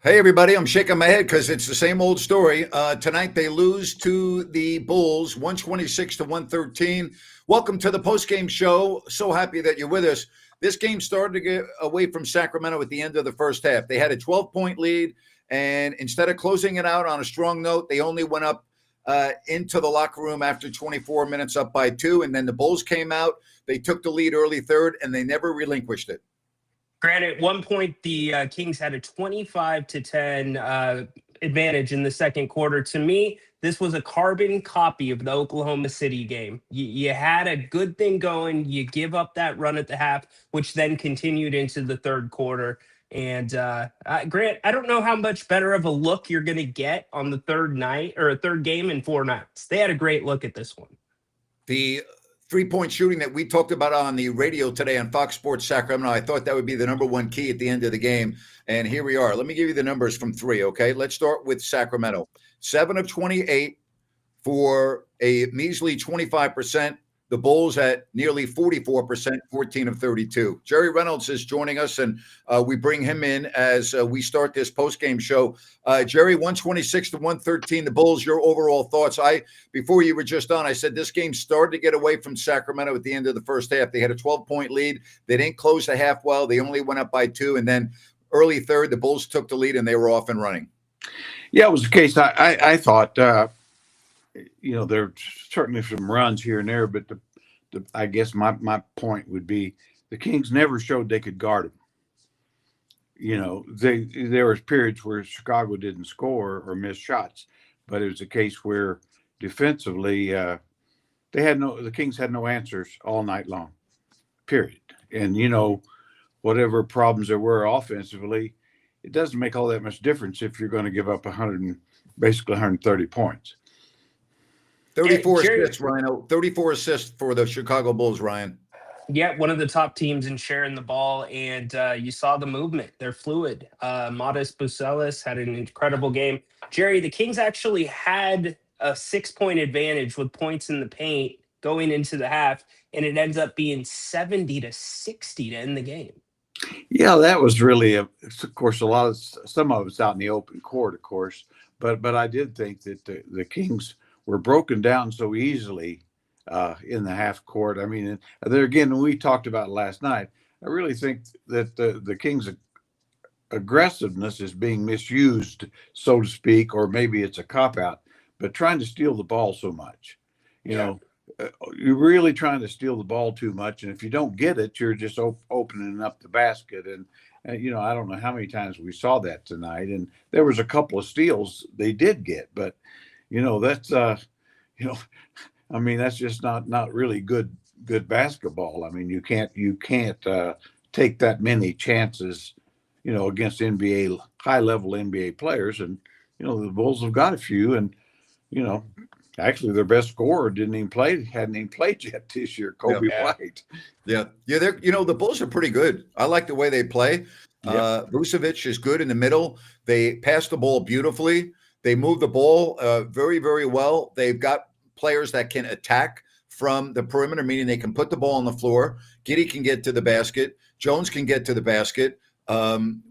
Hey, everybody, I'm shaking my head because it's the same old story. Tonight, they lose to the Bulls, 126 to 113. Welcome to the postgame show. So happy that you're with us. This game started to get away from Sacramento at the end of the first half. They had a 12-point lead, and instead of closing it out on a strong note, they only went up into the locker room after 24 minutes up by two. And then the Bulls came out. They took the lead early third, and they never relinquished it. Grant, at one point, the Kings had a 25-10 advantage in the second quarter. To me, this was a carbon copy of the Oklahoma City game. You had a good thing going. You give up that run at the half, which then continued into the third quarter. And Grant, I don't know how much better of a look you're going to get on the third night or a third game in 4 nights. They had a great look at this one. The three-point shooting that we talked about on the radio today on Fox Sports Sacramento, I thought that would be the number one key at the end of the game. And here we are. Let me give you the numbers from three, okay? Let's start with Sacramento. 7 of 28 for a measly 25%. The Bulls at nearly 44%, 14 of 32. Jerry Reynolds is joining us, and we bring him in as we start this postgame show. Jerry, 126 to 113, the Bulls, your overall thoughts. Before you were just on, I said this game started to get away from Sacramento at the end of the first half. They had a 12-point lead. They didn't close the half well. They only went up by 2, and then early third, the Bulls took the lead, and they were off and running. Yeah, it was the case. I thought, there are certainly some runs here and there, but I guess my point would be the Kings never showed they could guard them. There was periods where Chicago didn't score or miss shots, but it was a case where defensively the Kings had no answers all night long, period. And, whatever problems there were offensively, it doesn't make all that much difference if you're going to give up basically 130 points. 34 assists, Ryno. 34 assists for the Chicago Bulls, Ryan. Yeah, one of the top teams in sharing the ball, and you saw the movement. They're fluid. Modest Bucelis had an incredible game. Jerry, the Kings actually had a 6-point advantage with points in the paint going into the half, and it ends up being 70-60 to end the game. Yeah, that was really, of course, some of it's out in the open court, of course, but I did think that the Kings were broken down so easily in the half court. I mean, there again, when we talked about last night, I really think that the Kings' aggressiveness is being misused, so to speak, or maybe it's a cop-out, but trying to steal the ball so much. You're really trying to steal the ball too much, and if you don't get it, you're just opening up the basket. And I don't know how many times we saw that tonight, and there was a couple of steals they did get, but that's that's just not really good basketball. I mean, you can't take that many chances, against high level NBA players. And, the Bulls have got a few, and, actually their best scorer hadn't even played yet this year, Kobe White. Yeah. The Bulls are pretty good. I like the way they play. Vucevic is good in the middle. They pass the ball beautifully. They move the ball very, very well. They've got players that can attack from the perimeter, meaning they can put the ball on the floor. Giddey can get to the basket. Jones can get to the basket.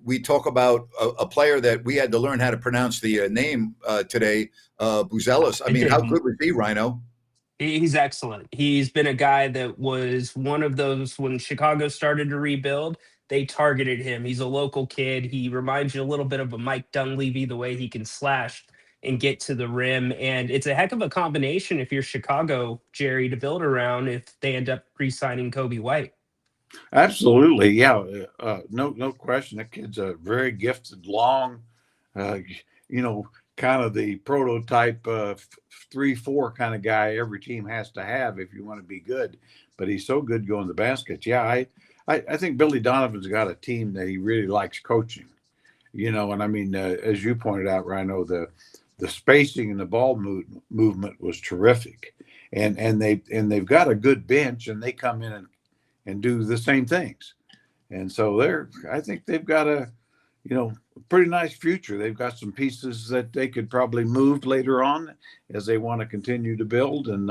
We talk about a player that we had to learn how to pronounce the name today, Bucelis. I mean, how good was he, Ryno? He's excellent. He's been a guy that was one of those when Chicago started to rebuild. They targeted him. He's a local kid. He reminds you a little bit of a Mike Dunleavy, the way he can slash and get to the rim. And it's a heck of a combination if you're Chicago, Jerry, to build around if they end up re-signing Kobe White. Absolutely. Yeah. No question. That kid's a very gifted, long, kind of the prototype 3-4 kind of guy every team has to have if you want to be good. But he's so good going to the basket. Yeah, I think Billy Donovan's got a team that he really likes coaching, and I mean, as you pointed out, Ryno, the spacing and the ball movement was terrific, and they've got a good bench, and they come in and do the same things, and so I think they've got a pretty nice future. They've got some pieces that they could probably move later on as they want to continue to build, and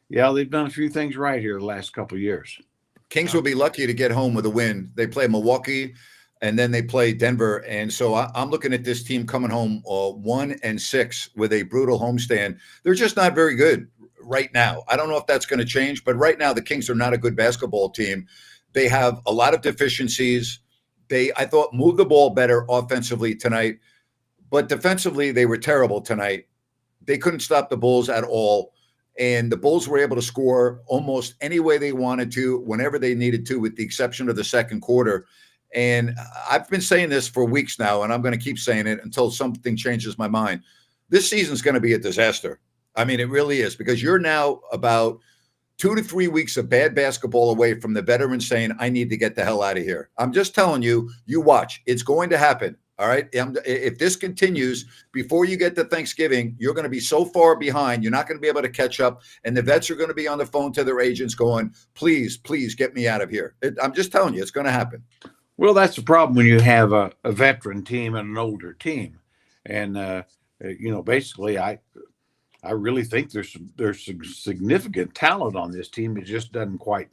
they've done a few things right here the last couple of years. Kings will be lucky to get home with a win. They play Milwaukee and then they play Denver. And so I'm looking at this team coming home 1-6 with a brutal homestand. They're just not very good right now. I don't know if that's going to change, but right now the Kings are not a good basketball team. They have a lot of deficiencies. I thought, moved the ball better offensively tonight, but defensively they were terrible tonight. They couldn't stop the Bulls at all. And the Bulls were able to score almost any way they wanted to, whenever they needed to, with the exception of the second quarter. And I've been saying this for weeks now, and I'm going to keep saying it until something changes my mind. This season's going to be a disaster. I mean, it really is, because you're now about 2 to 3 weeks of bad basketball away from the veterans saying, I need to get the hell out of here. I'm just telling you, you watch. It's going to happen. All right. If this continues, before you get to Thanksgiving, you're going to be so far behind. You're not going to be able to catch up. And the vets are going to be on the phone to their agents going, please, please get me out of here. I'm just telling you, it's going to happen. Well, that's the problem when you have a veteran team and an older team. And, basically, I really think there's some significant talent on this team. It just doesn't quite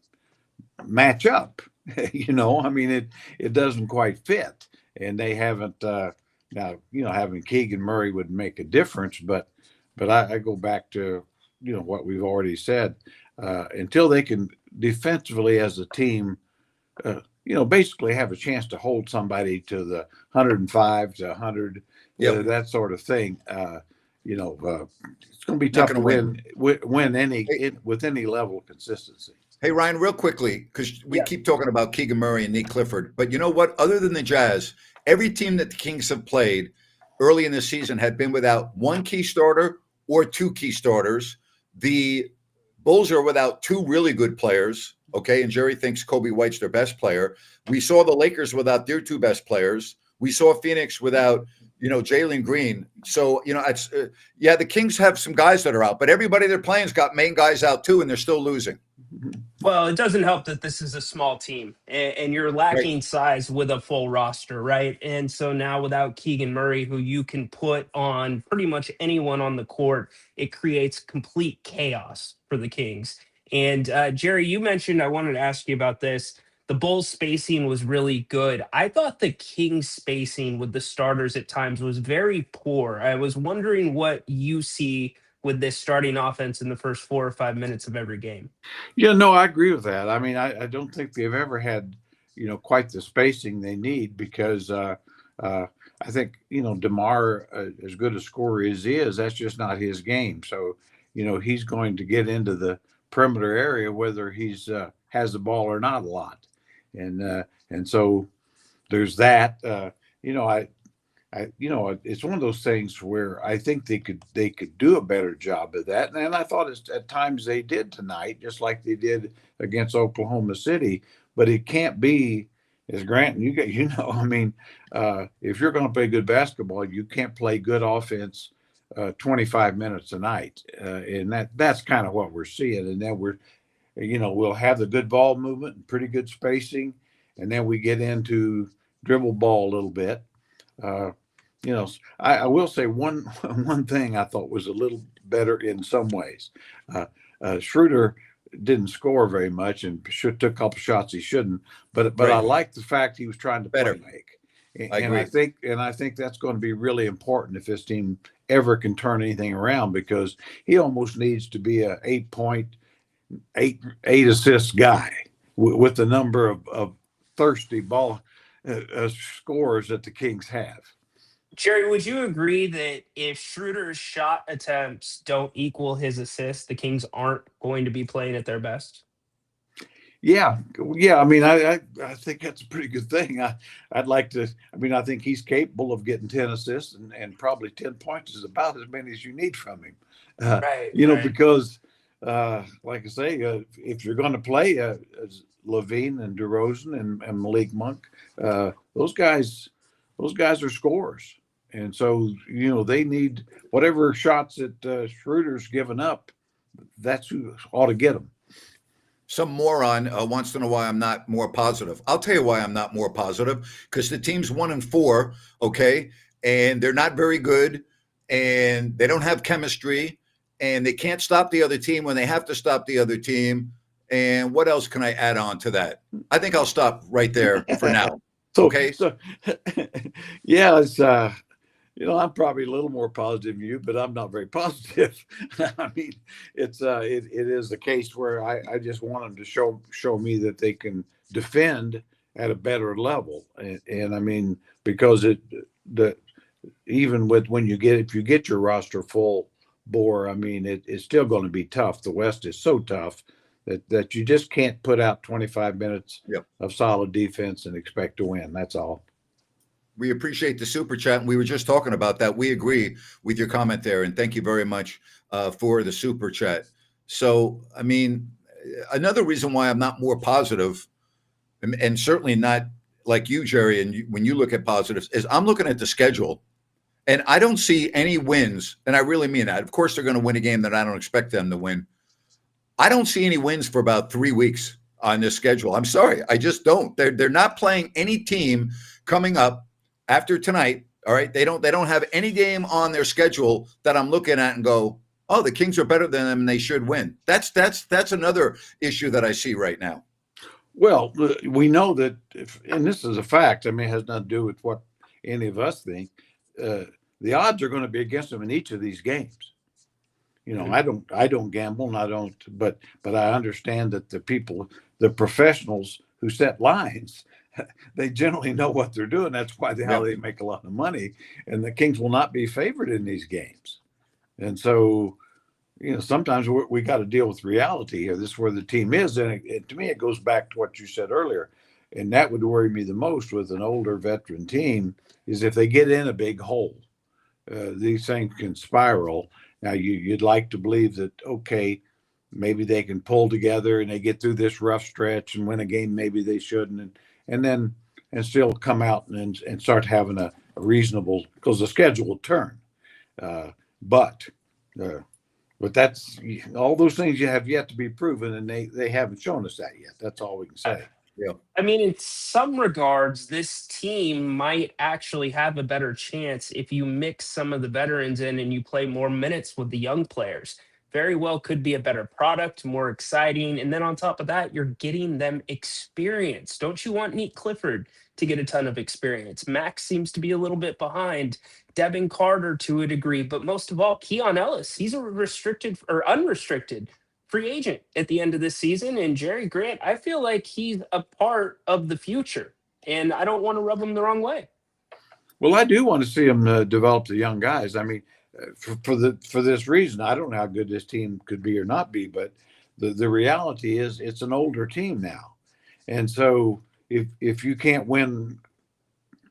match up. It doesn't quite fit. And they haven't now. Having Keegan Murray would make a difference, but I go back to what we've already said. Until they can defensively as a team, basically have a chance to hold somebody to the 105 to 100, that sort of thing. It's going to be tough to win with any level of consistency. Hey, Ryan, real quickly, because we keep talking about Keegan Murray and Nick Clifford, but you know what? Other than the Jazz, every team that the Kings have played early in the season had been without one key starter or two key starters. The Bulls are without two really good players, okay? And Jerry thinks Kobe White's their best player. We saw the Lakers without their two best players. We saw Phoenix without, Jalen Green. So, it's the Kings have some guys that are out, but everybody they're playing's got main guys out too, and they're still losing. Well, it doesn't help that this is a small team and you're lacking size with a full roster, right? And so now without Keegan Murray, who you can put on pretty much anyone on the court, it creates complete chaos for the Kings. And Jerry, you mentioned, I wanted to ask you about this. The Bulls spacing was really good. I thought the Kings spacing with the starters at times was very poor. I was wondering what you see with this starting offense in the first 4 or 5 minutes of every game. Yeah, no, I agree with that. I mean, I don't think they've ever had, quite the spacing they need, because I think, DeMar, as good a scorer as he is, that's just not his game. So, he's going to get into the perimeter area, whether he's has the ball or not, a lot. And so there's that. It's one of those things where I think they could do a better job of that. And I thought at times they did tonight, just like they did against Oklahoma City. But it can't be, as Grant, if you're going to play good basketball, you can't play good offense 25 minutes a night. And that's kind of what we're seeing. And then we'll have the good ball movement and pretty good spacing. And then we get into dribble ball a little bit. I will say one thing I thought was a little better in some ways. Schroeder didn't score very much and took a couple shots he shouldn't, but I like the fact he was trying to play make. And I think that's going to be really important if this team ever can turn anything around, because he almost needs to be a 8-point, 8 assist guy with the number of thirsty ball scorers that the Kings have. Jerry, would you agree that if Schroeder's shot attempts don't equal his assists, the Kings aren't going to be playing at their best? Yeah. I mean, I think that's a pretty good thing. I'd like to. I mean, I think he's capable of getting 10 assists, and probably 10 points is about as many as you need from him. Because, like I say, if you're going to play Levine and DeRozan and Malik Monk, those guys are scorers. And so, they need whatever shots that Schroeder's given up, that's who ought to get them. Some moron wants to know why I'm not more positive. I'll tell you why I'm not more positive, because the team's 1-4, okay? And they're not very good, and they don't have chemistry, and they can't stop the other team when they have to stop the other team. And what else can I add on to that? I think I'll stop right there for now. Okay. So yeah, it's I'm probably a little more positive than you, but I'm not very positive. I mean, it is the case where I just want them to show me that they can defend at a better level, and I mean, because the even with if you get your roster full bore, I mean, it's still going to be tough. The West is so tough that you just can't put out 25 minutes Yep. of solid defense and expect to win. That's all. We appreciate the super chat. And we were just talking about that. We agree with your comment there. And thank you very much for the super chat. So, I mean, another reason why I'm not more positive, and certainly not like you, Jerry, and when you look at positives, is I'm looking at the schedule and I don't see any wins. And I really mean that. Of course, they're going to win a game that I don't expect them to win. I don't see any wins for about 3 weeks on this schedule. I'm sorry. I just don't. They're not playing any team coming up after tonight. All right. They don't have any game on their schedule that I'm looking at and go, oh, the Kings are better than them and they should win. That's another issue that I see right now. Well, we know that, and this is a fact. I mean, it has nothing to do with what any of us think. The odds are going to be against them in each of these games. I don't gamble, and I don't, but I understand that the professionals who set lines, they generally know what they're doing. That's why they make a lot of money, and the Kings will not be favored in these games. And so, sometimes we got to deal with reality here. This is where the team is. And to me, it goes back to what you said earlier. And that would worry me the most with an older veteran team is if they get in a big hole, these things can spiral. Now, you'd like to believe that, okay, maybe they can pull together and they get through this rough stretch and win a game maybe they shouldn't, and still come out and start having a reasonable, because the schedule will turn. But that's all those things you have yet to be proven, and they haven't shown us that yet. That's all we can say. Yeah. I mean, in some regards, this team might actually have a better chance if you mix some of the veterans in and you play more minutes with the young players. Very well could be a better product, more exciting. And then on top of that, you're getting them experience. Don't you want Nick Clifford to get a ton of experience? Max seems to be a little bit behind. Devin Carter to a degree, but most of all, Keon Ellis. He's a restricted or unrestricted free agent at the end of this season. And Jerry Grant, I feel like he's a part of the future, and I don't want to rub him the wrong way. Well, I do want to see him develop the young guys. I mean, for this reason, I don't know how good this team could be or not be, but the reality is it's an older team now, and so if you can't win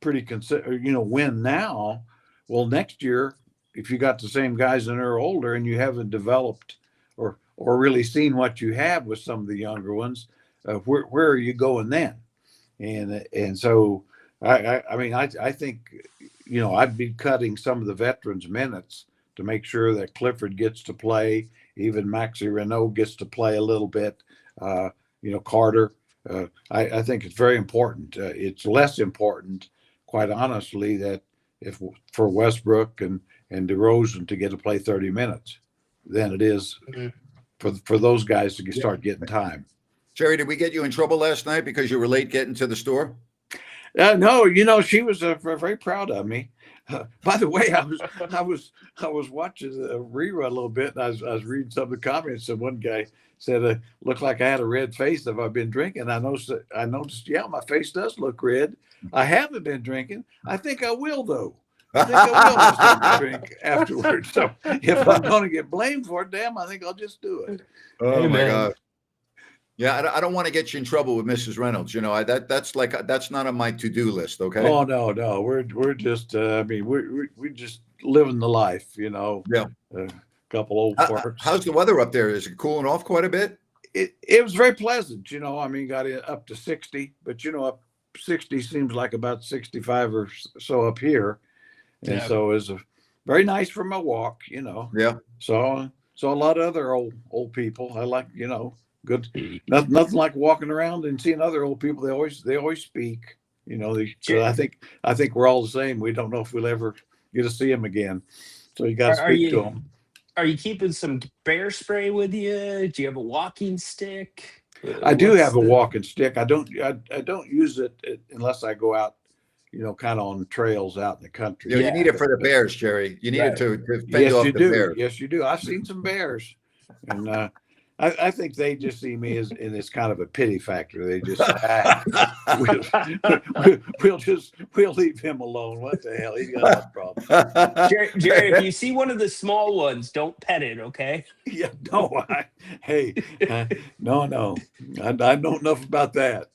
win now, well, next year if you got the same guys and they're older and you haven't developed or really seen what you have with some of the younger ones, where are you going then? And so I think I'd be cutting some of the veterans' minutes to make sure that Clifford gets to play, even Maxi Ryno gets to play a little bit. Carter. I think it's very important. It's less important, quite honestly, that if for Westbrook and DeRozan to get to play 30 minutes than it is for those guys to start getting time. Jerry, did we get you in trouble last night because you were late getting to the store? No, she was very proud of me. By the way, I was watching the rerun a little bit, and I was reading some of the comments, and one guy said, "Looked like I had a red face if I've been drinking." I noticed, yeah, my face does look red. I haven't been drinking. I think I will though. I think I will have something to drink afterwards. So if I'm going to get blamed for it, damn, I think I'll just do it. Oh my God. Yeah, I don't want to get you in trouble with Mrs. Reynolds. That's not on my to-do list. Okay. Oh no, we're just we're just living the life. Yeah. A couple old farts. How's the weather up there? Is it cooling off quite a bit? It was very pleasant. Got it up to 60, but up 60 seems like about 65 or so up here. And so it was very nice for my walk, Yeah. So a lot of other old people. I like, good. Nothing like walking around and seeing other old people. They always speak, So I think we're all the same. We don't know if we'll ever get to see them again. So you got to speak to them. Are you keeping some bear spray with you? Do you have a walking stick? I do What's have a the- walking stick. I don't use it unless I go out, kind of on trails out in the country. You need it for the Bears, Jerry. You need it Right. to fend Yes, off you the do. Bears. Yes, you do. I've seen some bears, and I think they just see me as in this kind of a pity factor. They just we'll leave him alone. What the hell? He's got enough problems. Jerry, if you see one of the small ones, don't pet it, okay? Yeah, no, no, I know enough about that.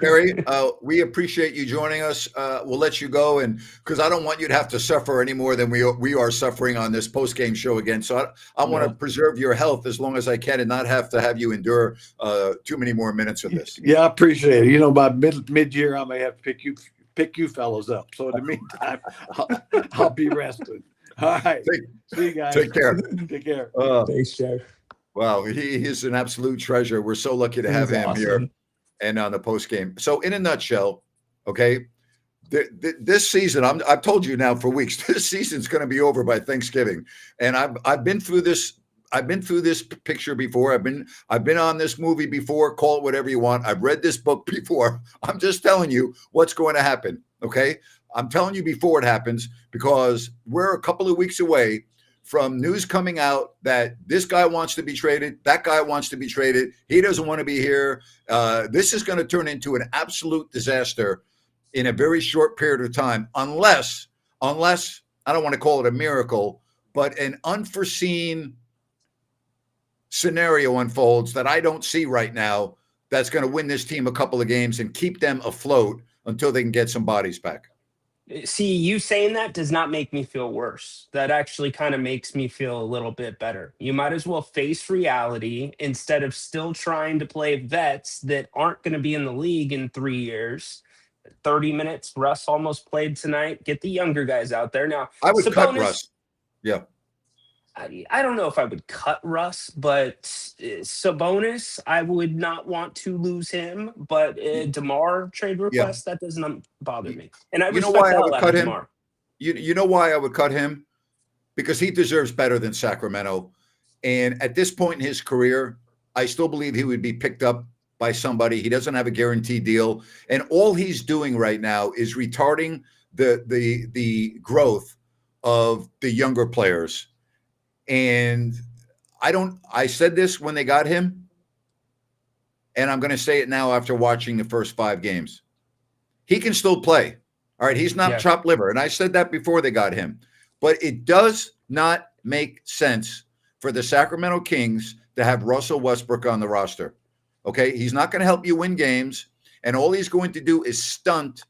Jerry, we appreciate you joining us. We'll let you go, and because I don't want you to have to suffer any more than we are suffering on this post-game show again. So I want to preserve your health as long as I can and not have to have you endure too many more minutes of this. Yeah, I appreciate it. By mid-year, I may have to pick you fellows up. So in the meantime, I'll be resting. All right. See you guys. Take care. Take care. Thanks, Jerry. Wow, he is an absolute treasure. We're so lucky to have him here and on the post game. So, in a nutshell, okay, this season, I've told you now for weeks, this season's going to be over by Thanksgiving, and I've been through this. I've been through this picture before. I've been on this movie before. Call it whatever you want. I've read this book before. I'm just telling you what's going to happen. Okay, I'm telling you before it happens because we're a couple of weeks away from news coming out that this guy wants to be traded, that guy wants to be traded, he doesn't want to be here. This is going to turn into an absolute disaster in a very short period of time, unless I don't want to call it a miracle, but an unforeseen scenario unfolds that I don't see right now that's going to win this team a couple of games and keep them afloat until they can get some bodies back. See, you saying that does not make me feel worse. That actually kind of makes me feel a little bit better. You might as well face reality instead of still trying to play vets that aren't going to be in the league in 3 years. 30 minutes, Russ almost played tonight. Get the younger guys out there. Now, I would cut Russ. Yeah. I don't know if I would cut Russ, but Sabonis, I would not want to lose him. But DeMar trade request, that doesn't bother me. And I respect why I the would hell out cut of him? DeMar. You know why I would cut him? Because he deserves better than Sacramento. And at this point in his career, I still believe he would be picked up by somebody. He doesn't have a guaranteed deal. And all he's doing right now is retarding the growth of the younger players. And I said this when they got him, and I'm going to say it now after watching the first 5 games. He can still play. All right. He's not chopped liver. And I said that before they got him. But it does not make sense for the Sacramento Kings to have Russell Westbrook on the roster. Okay. He's not going to help you win games. And all he's going to do is stunt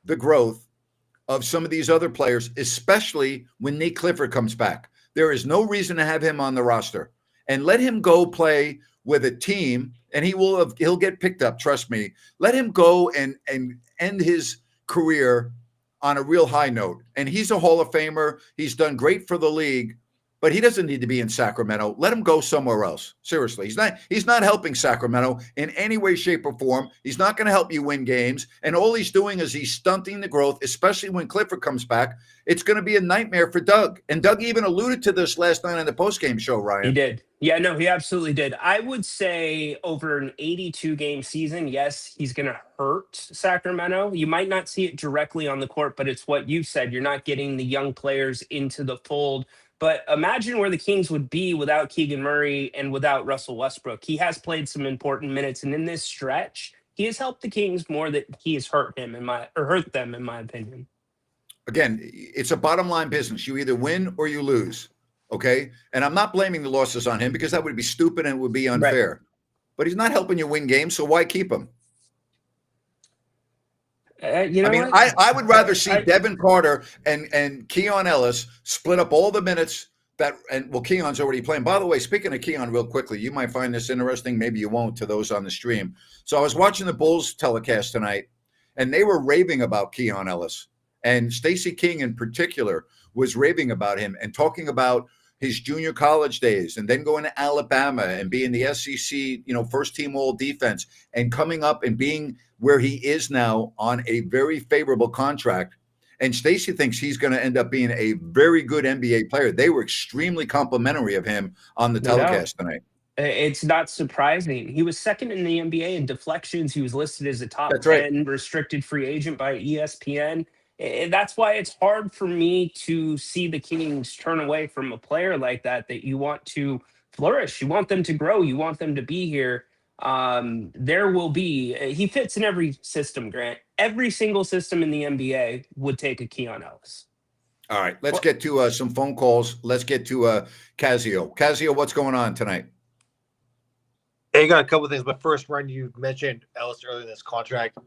the growth of some of these other players, especially when Nick Clifford comes back. There is no reason to have him on the roster, and let him go play with a team, and he'll get picked up. Trust me. Let him go and end his career on a real high note. And he's a Hall of Famer. He's done great for the league, but he doesn't need to be in Sacramento. Let him go somewhere else. Seriously. He's not helping Sacramento in any way, shape, or form. He's not going to help you win games. And all he's doing is he's stunting the growth, especially when Clifford comes back. It's going to be a nightmare for Doug. And Doug even alluded to this last night on the postgame show, Ryan. He did. Yeah, no, he absolutely did. I would say over an 82-game season, yes, he's going to hurt Sacramento. You might not see it directly on the court, but it's what you said. You're not getting the young players into the fold. But imagine where the Kings would be without Keegan Murray and without Russell Westbrook. He has played some important minutes, and in this stretch, he has helped the Kings more than he has hurt them, in my opinion. Again, it's a bottom line business. You either win or you lose. Okay. And I'm not blaming the losses on him because that would be stupid and it would be unfair. Right. But he's not helping you win games, so why keep him? I would rather see Devin Carter and Keon Ellis split up all the minutes Keon's already playing. By the way, speaking of Keon real quickly, you might find this interesting. Maybe you won't to those on the stream. So I was watching the Bulls telecast tonight, and they were raving about Keon Ellis. And Stacey King in particular was raving about him and talking about his junior college days and then going to Alabama and being the SEC, first team all defense and coming up and being where he is now on a very favorable contract. And Stacey thinks he's going to end up being a very good NBA player. They were extremely complimentary of him on the telecast tonight. It's not surprising. He was second in the NBA in deflections. He was listed as a top That's right. 10 restricted free agent by ESPN. And that's why it's hard for me to see the Kings turn away from a player like that you want to flourish. You want them to grow. You want them to be here. There will be, he fits in every system, Grant. Every single system in the NBA would take a Keon Ellis. All right, let's get to some phone calls. Let's get to Casio. Casio, what's going on tonight? Hey, you got a couple of things, but first, Ryan, you mentioned Ellis earlier in this contract.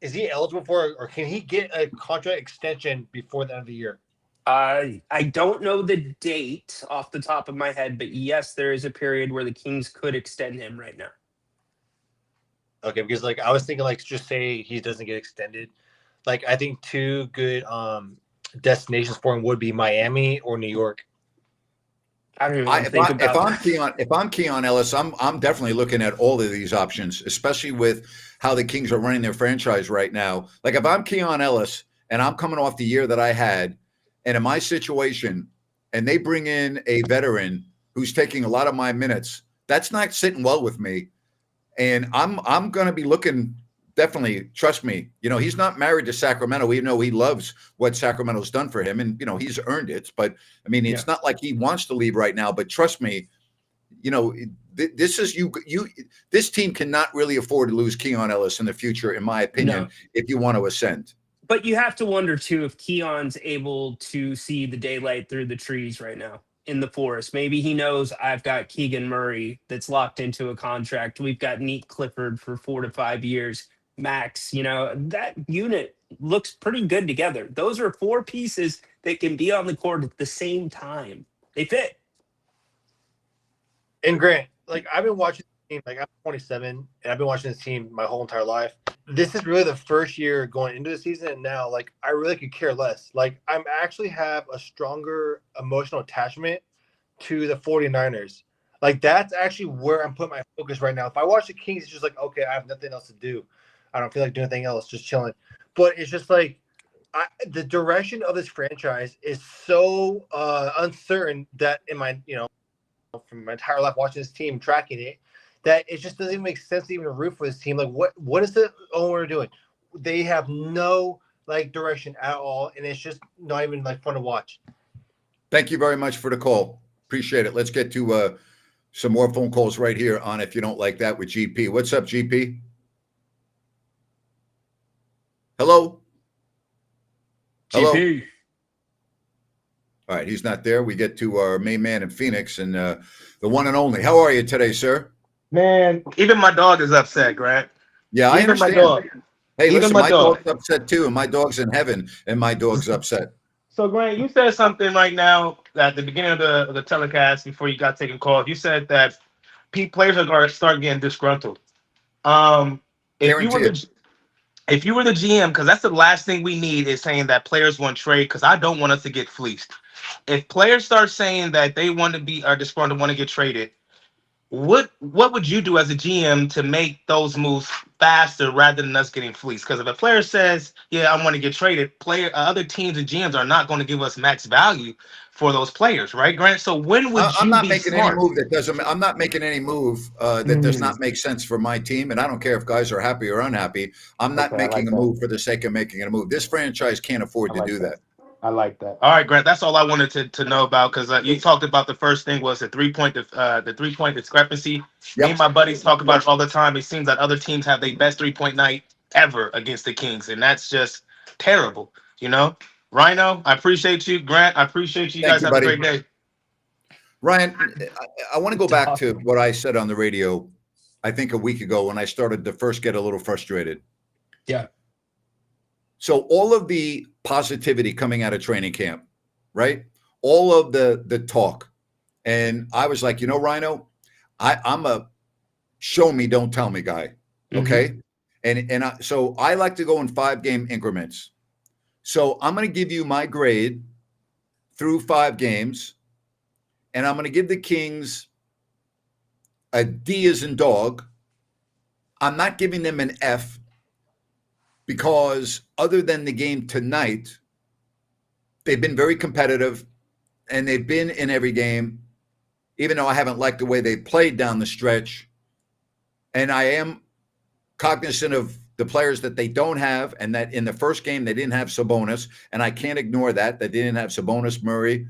Is he eligible for, or can he get a contract extension before the end of the year? I don't know the date off the top of my head, but yes, there is a period where the Kings could extend him right now. Okay, because like I was thinking, like just say he doesn't get extended. Like I think two good destinations for him would be Miami or New York. I don't even think about that. If I'm Keon Ellis, I'm definitely looking at all of these options, especially with how the Kings are running their franchise right now. Like if I'm Keon Ellis and I'm coming off the year that I had, and in my situation, and they bring in a veteran who's taking a lot of my minutes, that's not sitting well with me. And I'm going to be looking. Definitely, trust me. You know, he's not married to Sacramento. We know he loves what Sacramento's done for him, and you know he's earned it. But I mean, it's not like he wants to leave right now. But trust me, you know, this is you. This team cannot really afford to lose Keon Ellis in the future, in my opinion, if you want to ascend. But you have to wonder too if Keon's able to see the daylight through the trees right now in the forest. Maybe he knows I've got Keegan Murray that's locked into a contract. We've got Neat Clifford for 4 to 5 years. Max, you know, that unit looks pretty good together. Those are 4 pieces that can be on the court at the same time. They fit. And Grant, like I've been watching the team, like I'm 27 and I've been watching this team my whole entire life. This is really the first year going into the season, and now like I really could care less. Like I'm actually have a stronger emotional attachment to the 49ers. Like that's actually where I'm putting my focus right now. If I watch the Kings, it's just like, okay, I have nothing else to do. I don't feel like doing anything else, just chilling. But it's just like the direction of this franchise is so uncertain that in my, you know, from my entire life watching this team, tracking it, that it just doesn't even make sense to even root for this team. Like what is the owner doing? They have no like direction at all, and it's just not even like fun to watch. Thank you very much for the call. Appreciate it. Let's get to some more phone calls right here on If You Don't Like That with GP. What's up, GP? Hello? Hello? GP. All right, he's not there. We get to our main man in Phoenix and the one and only. How are you today, sir? Man, even my dog is upset, Grant. Yeah, I Even my understand. dog. Hey, Even listen, my my dog. dog's upset too, and my dog's in heaven, and my dog's upset. So, Grant, you said something right now at the beginning of the telecast before you got taken call. You said that players are going to start getting disgruntled. If you were the GM, because that's the last thing we need is saying that players want trade, because I don't want us to get fleeced. If players start saying that they want to be disgruntled, want to get traded, what would you do as a GM to make those moves faster rather than us getting fleeced? Because if a player says, "Yeah, I want to get traded," other teams and GMs are not going to give us max value for those players, right, Grant? So when would I'm you not be making smart? any move that doesn't. I'm not making any move that does not make sense for my team, and I don't care if guys are happy or unhappy. I'm not making a move for the sake of making a move. This franchise can't afford to do that. I like that. All right, Grant. That's all I wanted to know about, because you talked about the first thing was the 3-point discrepancy. Me and my buddies talk about it all the time. It seems that other teams have their best 3-point night ever against the Kings, and that's just terrible. You know, Ryno, I appreciate you. Grant, I appreciate you. You guys have a great day. Ryan, I want to go back to what I said on the radio, I think a week ago when I started to first get a little frustrated. Yeah. So all of the positivity coming out of training camp, right? All of the talk. And I was like, you know, Ryno, I'm a show me, don't tell me guy. Okay. Mm-hmm. So I like to go in 5-game increments. So I'm going to give you my grade through 5 games. And I'm going to give the Kings a D as in dog. I'm not giving them an F, because other than the game tonight, they've been very competitive and they've been in every game. even though I haven't liked the way they played down the stretch. And I am cognizant of the players that they don't have, and that in the first game they didn't have Sabonis, and I can't ignore that they didn't have Sabonis, Murray.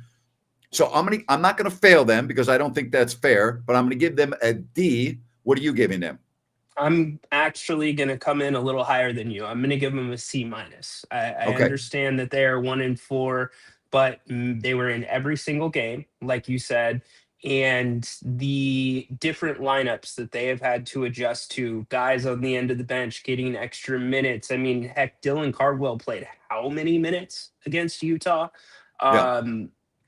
So I'm not going to fail them because I don't think that's fair, but I'm going to give them a D. What are you giving them? I'm actually going to come in a little higher than you. I'm going to give them a C minus. I Okay. understand that they are 1-4, but they were in every single game, like you said, and the different lineups that they have had to adjust to, guys on the end of the bench getting extra minutes. I mean, heck, Dylan Cardwell played how many minutes against Utah? Yeah.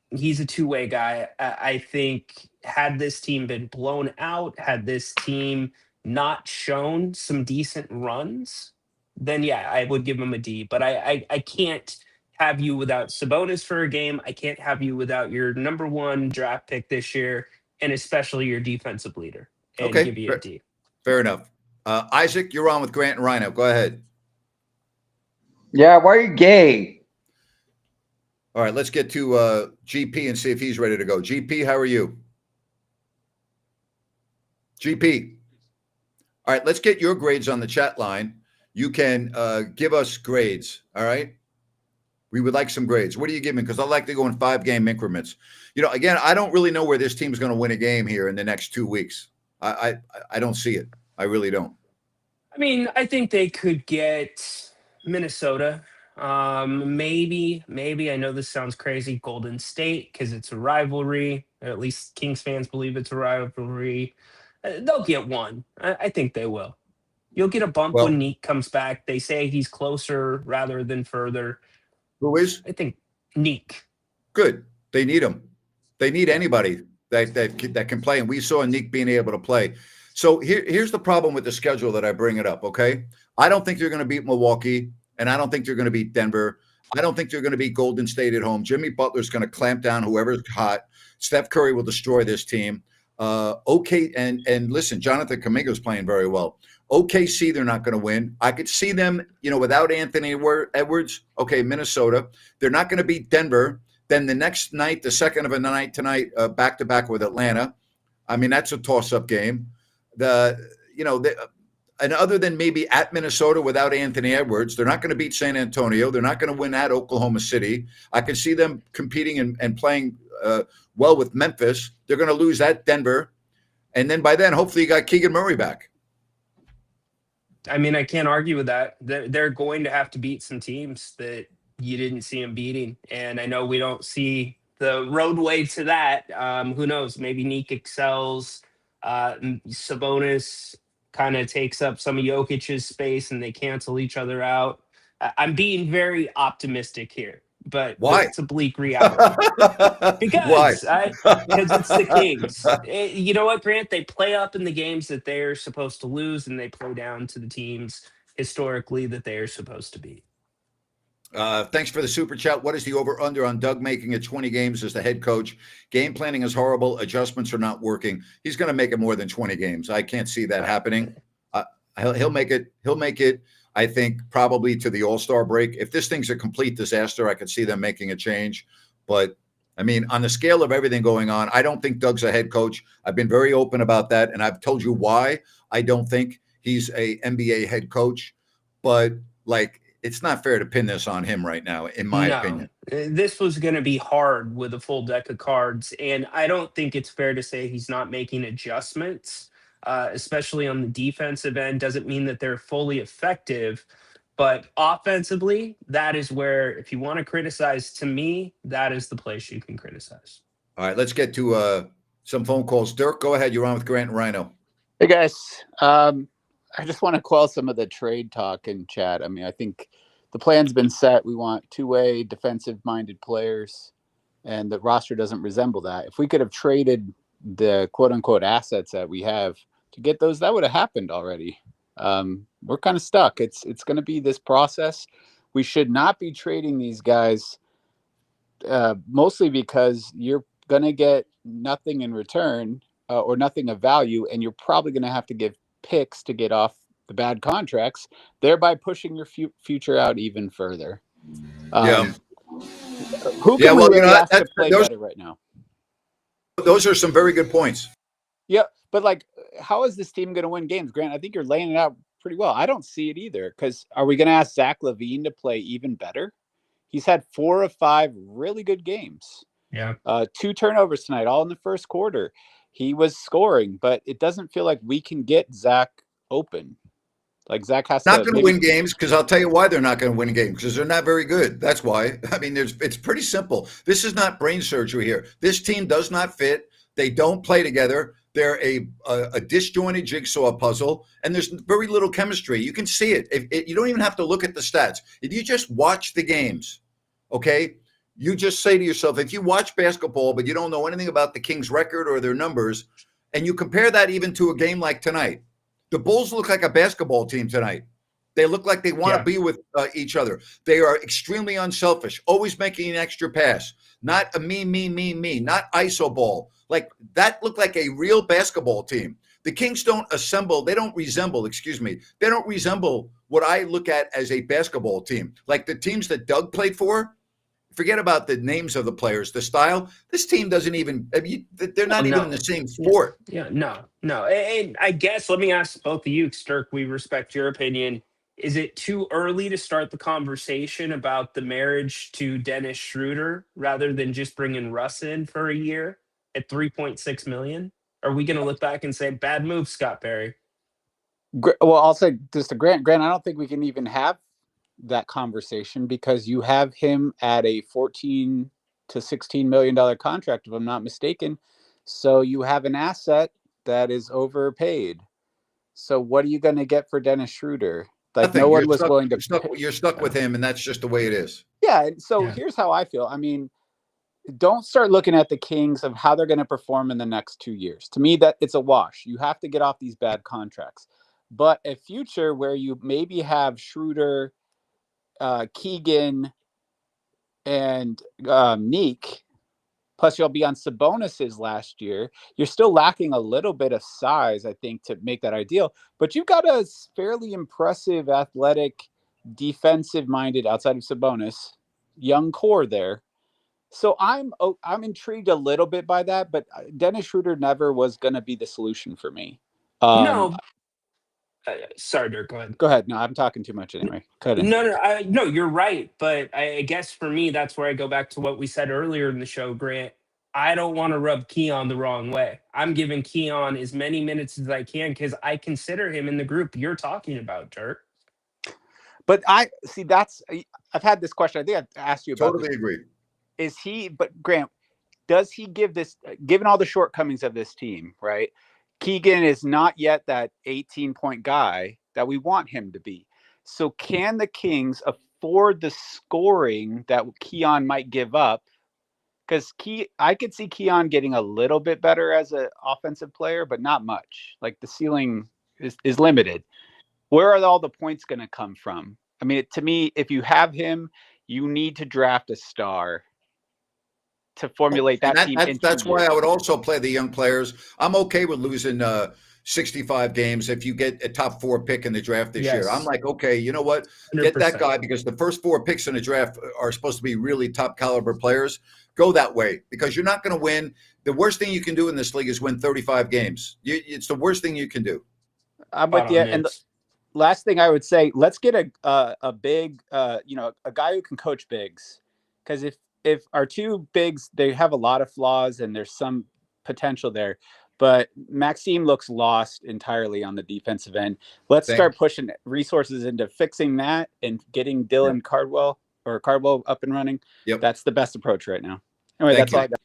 He's a two-way guy. I think had this team been blown out, had this team not shown some decent runs, then yeah, I would give him a D. But I can't have you without Sabonis for a game. I can't have you without your number one draft pick this year, and especially your defensive leader, and Okay. give you a D. Fair enough. Isaac, you're on with Grant and Ryno. Go ahead. Yeah, why are you gay? All right, let's get to GP and see if he's ready to go. GP, how are you? GP. All right, let's get your grades on the chat line. You can give us grades, all right? We would like some grades. What are you giving? Because I like to go in 5-game increments. You know, again, I don't really know where this team's going to win a game here in the next 2 weeks. I don't see it. I really don't. I mean, I think they could get Minnesota. Maybe. I know this sounds crazy. Golden State, because it's a rivalry. Or at least Kings fans believe it's a rivalry. They'll get one. I think they will. You'll get a bump Well, when Neek comes back. They say he's closer rather than further. who is? I think Neek. Good. They need him. They need anybody that can play. And we saw Neek being able to play. So here's the problem with the schedule that I bring it up, okay? I don't think they're going to beat Milwaukee, and I don't think they're going to beat Denver. I don't think they're going to beat Golden State at home. Jimmy Butler's going to clamp down whoever's hot. Steph Curry will destroy this team. Okay, and listen, Jonathan Kuminga's playing very well. OKC, they're not going to win. I could see them, without Anthony Edwards. Okay, Minnesota. They're not going to beat Denver. Then the next night, the second of a night tonight, back-to-back with Atlanta. I mean, that's a toss-up game. And other than maybe at Minnesota without Anthony Edwards, they're not going to beat San Antonio. They're not going to win at Oklahoma City. I can see them competing and playing well with Memphis. They're going to lose at Denver. And then by then, hopefully you got Keegan Murray back. I mean, I can't argue with that. They're going to have to beat some teams that you didn't see them beating. And I know we don't see the roadway to that. Who knows? Maybe Neek excels. Sabonis kind of takes up some of Jokic's space and they cancel each other out. I'm being very optimistic here, but Why? it's a bleak reality. Because it's the Kings. You know what, Grant? They play up in the games that they're supposed to lose, and they play down to the teams historically that they are supposed to beat. Thanks for the super chat. What is the over-under on Doug making it 20 games as the head coach? Game planning is horrible. Adjustments are not working. He's going to make it more than 20 games. I can't see that happening. He'll make it. He'll make it, I think, probably to the All-Star break. If this thing's a complete disaster, I could see them making a change. But, I mean, on the scale of everything going on, I don't think Doug's a head coach. I've been very open about that, and I've told you why I don't think he's a NBA head coach. But, it's not fair to pin this on him right now, in my opinion. This was going to be hard with a full deck of cards, and I don't think it's fair to say he's not making adjustments, especially on the defensive end. Doesn't mean that they're fully effective, but offensively, that is where, if you want to criticize, to me, that is the place you can criticize. All right, let's get to some phone calls. Dirk, go ahead. You're on with Grant and Ryno. Hey, guys. I just want to quell some of the trade talk in chat. I mean, I think the plan's been set. We want two-way defensive-minded players, and the roster doesn't resemble that. If we could have traded the quote-unquote assets that we have to get those, that would have happened already. We're kind of stuck. It's going to be this process. We should not be trading these guys, mostly because you're going to get nothing in return or nothing of value, and you're probably going to have to give picks to get off the bad contracts, thereby pushing your future out even further. Who can we really ask to play better right now? Those are some very good points. Yeah, but like, how is this team going to win games, Grant? I think you're laying it out pretty well. I don't see it either. Because are we going to ask Zach LaVine to play even better? He's had 4 of 5 really good games. Yeah. 2 turnovers tonight, all in the first quarter. He was scoring, but it doesn't feel like we can get Zach open. Like Zach has Not to going to win games because I'll tell you why they're not going to win games because they're not very good. That's why. I mean, it's pretty simple. This is not brain surgery here. This team does not fit. They don't play together. They're a disjointed jigsaw puzzle, and there's very little chemistry. You can see it. You don't even have to look at the stats. If you just watch the games, okay, you just say to yourself, if you watch basketball but you don't know anything about the Kings' record or their numbers, and you compare that even to a game like tonight, the Bulls look like a basketball team tonight. They look like they want to be with each other. They are extremely unselfish, always making an extra pass, not a me, not iso ball. Like that looked like a real basketball team. The Kings they don't resemble what I look at as a basketball team. Like the teams that Doug played for, forget about the names of the players, the style. This team doesn't even, they're not even in the same sport. Yeah, no. And I guess let me ask both of you, Stirk, we respect your opinion. Is it too early to start the conversation about the marriage to Dennis Schroeder rather than just bringing Russ in for a year at $3.6 million? Are we going to look back and say, bad move, Scott Perry? Well, I'll say this to Grant. I don't think we can even have that conversation because you have him at a $14 to $16 million contract, if I'm not mistaken. So you have an asset that is overpaid. So what are you going to get for Dennis Schroeder? Like Nothing. No one was willing to. You're stuck with him, and that's just the way it is. Yeah. And so here's how I feel. I mean, don't start looking at the Kings of how they're going to perform in the next 2 years. To me, that it's a wash. You have to get off these bad contracts. But a future where you maybe have Schroeder, Keegan, and Neek, plus you'll be on Sabonis's last year. You're still lacking a little bit of size, I think, to make that ideal. But you've got a fairly impressive, athletic, defensive-minded, outside of Sabonis, young core there. So I'm intrigued a little bit by that, but Dennis Schroeder never was going to be the solution for me. No. Sorry, Dirk, go ahead. Go ahead. No, I'm talking too much anyway. No, you're right. But I guess for me, that's where I go back to what we said earlier in the show, Grant. I don't want to rub Keon the wrong way. I'm giving Keon as many minutes as I can because I consider him in the group you're talking about, Dirk. But I've had this question. I think I've asked you about Totally agree. But Grant, does he give this, given all the shortcomings of this team, right? Keegan is not yet that 18-point guy that we want him to be. So can the Kings afford the scoring that Keon might give up? Because I could see Keon getting a little bit better as an offensive player, but not much. Like the ceiling is limited. Where are all the points going to come from? I mean, to me, if you have him, you need to draft a star to formulate that team. That's why I would also play the young players. I'm okay with losing 65 games if you get a top 4 pick in the draft this year. I'm like, okay, you know what? 100%. Get that guy because the first 4 picks in the draft are supposed to be really top caliber players. Go that way because you're not going to win. The worst thing you can do in this league is win 35 games. It's the worst thing you can do. I'm with you. And the last thing I would say, let's get a big, a guy who can coach bigs, because if our 2 bigs, they have a lot of flaws and there's some potential there, but Maxime looks lost entirely on the defensive end. Let's start pushing resources into fixing that and getting Dylan Cardwell up and running. Yep. That's the best approach right now. Anyway, that's all I got.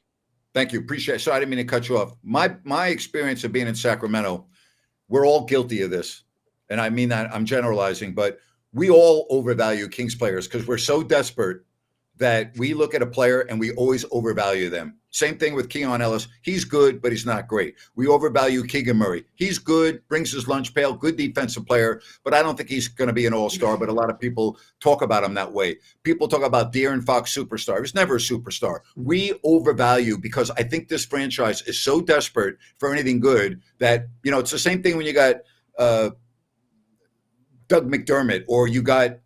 Thank you. Appreciate it. Sorry, I didn't mean to cut you off. My experience of being in Sacramento, we're all guilty of this. And I mean that I'm generalizing, but we all overvalue Kings players because we're so desperate that we look at a player and we always overvalue them. Same thing with Keon Ellis. He's good, but he's not great. We overvalue Keegan Murray. He's good, brings his lunch pail, good defensive player, but I don't think he's going to be an all-star, but a lot of people talk about him that way. People talk about De'Aaron Fox superstar. He was never a superstar. We overvalue because I think this franchise is so desperate for anything good that, it's the same thing when you got Doug McDermott or you got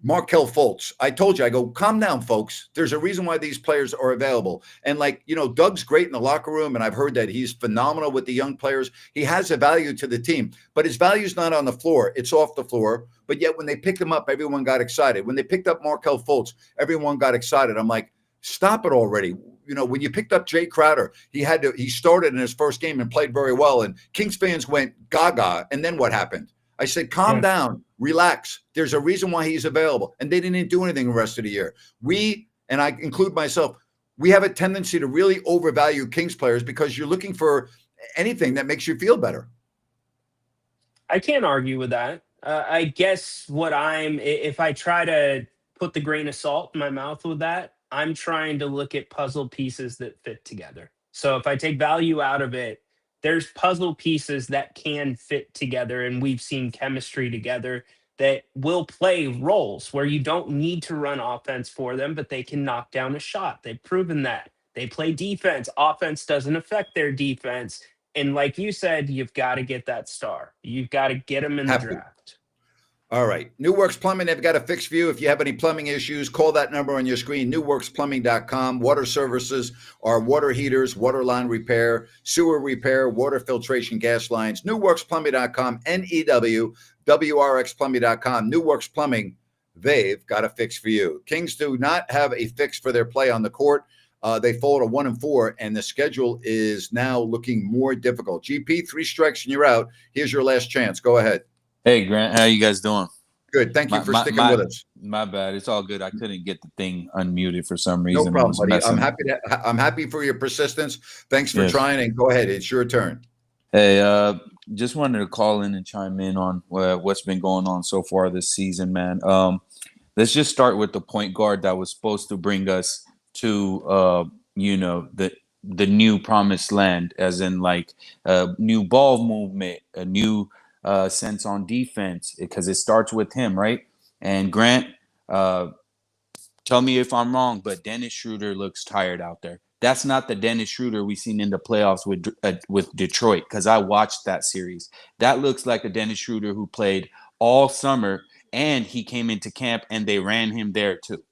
Markelle Fultz. I told you, I go, calm down, folks. There's a reason why these players are available. And like, Doug's great in the locker room, and I've heard that he's phenomenal with the young players. He has a value to the team, but his value's not on the floor. It's off the floor. But yet when they picked him up, everyone got excited. When they picked up Markelle Fultz, everyone got excited. I'm like, stop it already. When you picked up Jay Crowder, he started in his first game and played very well. And Kings fans went gaga. And then what happened? I said, calm down, relax. There's a reason why he's available. And they didn't do anything the rest of the year. We, and I include myself, we have a tendency to really overvalue Kings players because you're looking for anything that makes you feel better. I can't argue with that. I guess if I try to put the grain of salt in my mouth with that, I'm trying to look at puzzle pieces that fit together. So if I take value out of it, there's puzzle pieces that can fit together, and we've seen chemistry together that will play roles where you don't need to run offense for them, but they can knock down a shot. They've proven that. They play defense. Offense doesn't affect their defense. And like you said, you've got to get that star. You've got to get them in the draft. All right. New Works Plumbing, they've got a fix for you. If you have any plumbing issues, call that number on your screen, newworksplumbing.com. Water services are water heaters, water line repair, sewer repair, water filtration, gas lines. Newworksplumbing.com, NEWWRXplumbing.com. New Works Plumbing, they've got a fix for you. Kings do not have a fix for their play on the court. They fall to 1-4, and the schedule is now looking more difficult. GP, 3 strikes and you're out. Here's your last chance. Go ahead. Hey, Grant, how you guys doing? Good. Thank you for sticking with us. My bad. It's all good. I couldn't get the thing unmuted for some reason. No problem, buddy. I'm happy for your persistence. Thanks for trying, and go ahead. It's your turn. Hey, just wanted to call in and chime in on what's been going on so far this season, man. Let's just start with the point guard that was supposed to bring us to the new promised land, as in like a new ball movement, a new sense on defense, because it starts with him, right? And Grant, tell me if I'm wrong, but Dennis Schroeder looks tired out there. That's not the Dennis Schroeder we've seen in the playoffs with Detroit, because I watched that series. That looks like a Dennis Schroeder who played all summer, and he came into camp and they ran him there too.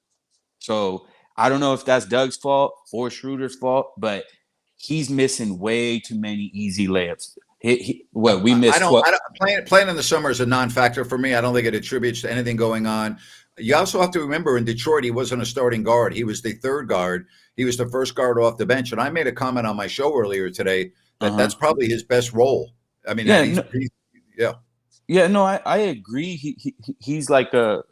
So I don't know if that's Doug's fault or Schroeder's fault, but he's missing way too many easy layups. We missed. Playing in the summer is a non-factor for me. I don't think it attributes to anything going on. You also have to remember, in Detroit, he wasn't a starting guard. He was the third guard. He was the first guard off the bench. And I made a comment on my show earlier today that that's probably his best role. I mean, Yeah, no, I agree. He's like a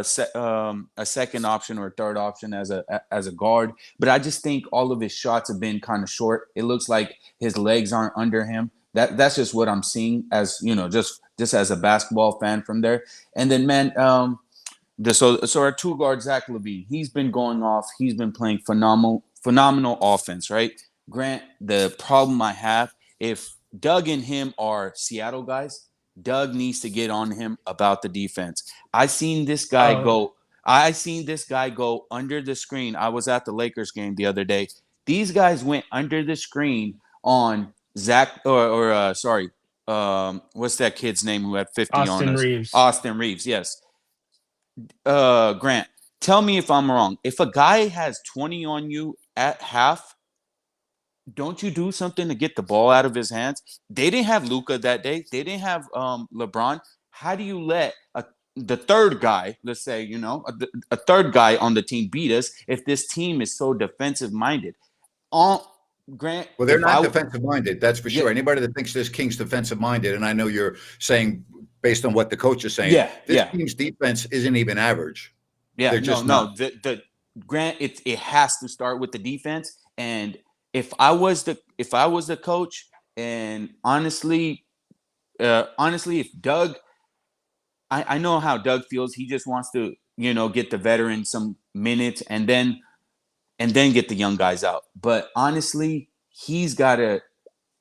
second option or a third option as a guard, but I just think all of his shots have been kind of short. It looks like his legs aren't under him. That's just what I'm seeing, as just as a basketball fan from there. And then, man, so our 2 guard Zach LaVine, he's been going off. He's been playing phenomenal offense, right? Grant, the problem I have, if Doug and him are Seattle guys, Doug needs to get on him about the defense. I seen this guy go under the screen. I was at the Lakers game the other day. These guys went under the screen on Zach what's that kid's name who had 50 on us? Austin Reeves, yes. Grant, tell me if I'm wrong. If a guy has 20 on you at half, don't you do something to get the ball out of his hands? They didn't have Luka that day. They didn't have LeBron. How do you let the third guy, let's say, a third guy on the team beat us if this team is so defensive minded? Grant, well, they're not defensive minded. That's for sure. Anybody that thinks this Kings defensive minded, and I know you're saying based on what the coach is saying, this team's defense isn't even average. Yeah, the Grant, it has to start with the defense. And if I was the coach, and honestly, if Doug, I know how Doug feels. He just wants to, get the veterans some minutes and then get the young guys out. But honestly, he's got to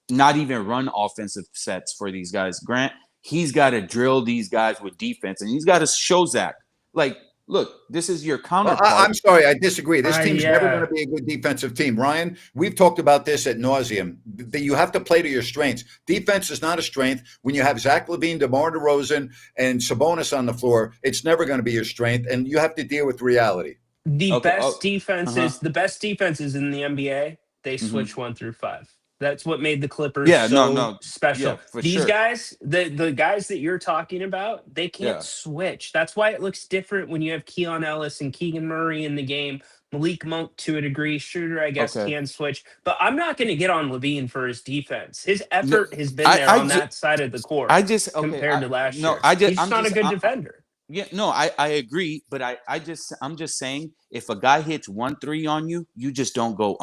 not even run offensive sets for these guys. Grant, he's got to drill these guys with defense, and he's got to show Zach, like look, this is your Well, counterpart. I'm sorry, I disagree. This team's never yeah. going to be a good defensive team. Ryan, we've talked about this ad nauseum. You have to play to your strengths. Defense is not a strength. When you have Zach LaVine, DeMar DeRozan, and Sabonis on the floor, it's never going to be your strength, and you have to deal with reality. The Okay, best defenses, uh-huh. the best defenses in the NBA, they Mhm. switch 1 through 5. That's what made the Clippers Yeah, so no, special. yeah, for These sure. guys, the guys that you're talking about, they can't Yeah. switch. That's why it looks different when you have Keon Ellis and Keegan Murray in the game. Malik Monk to a degree. Shooter, I guess, Okay. can switch. But I'm not going to get on Levine for his defense. His No, effort has been there on that side of the court I just okay. compared to last No, year. He's just I'm not a just good defender. yeah. No, I agree, but I'm just saying if a guy hits 1-3 on you, you just don't go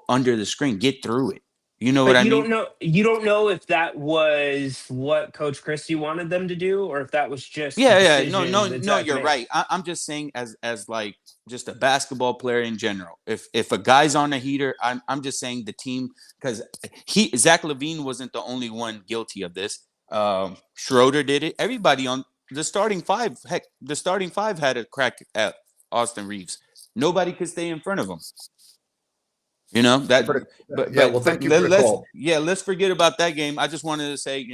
under the screen. Get through it. You know what But I you mean? don't know. You don't know if that was what Coach Christie wanted them to do, or if that was just the Yeah, yeah. decision that No. Zach You're made. right. I'm just saying as like just a basketball player in general. If a guy's on a heater, I'm just saying the team because Zach LaVine wasn't the only one guilty of this. Schroeder did it. Everybody on the starting five. Heck, the starting five had a crack at Austin Reeves. Nobody could stay in front of him. You know that, but Yeah, well, thank you for the call. let's forget about that game. I just wanted to say,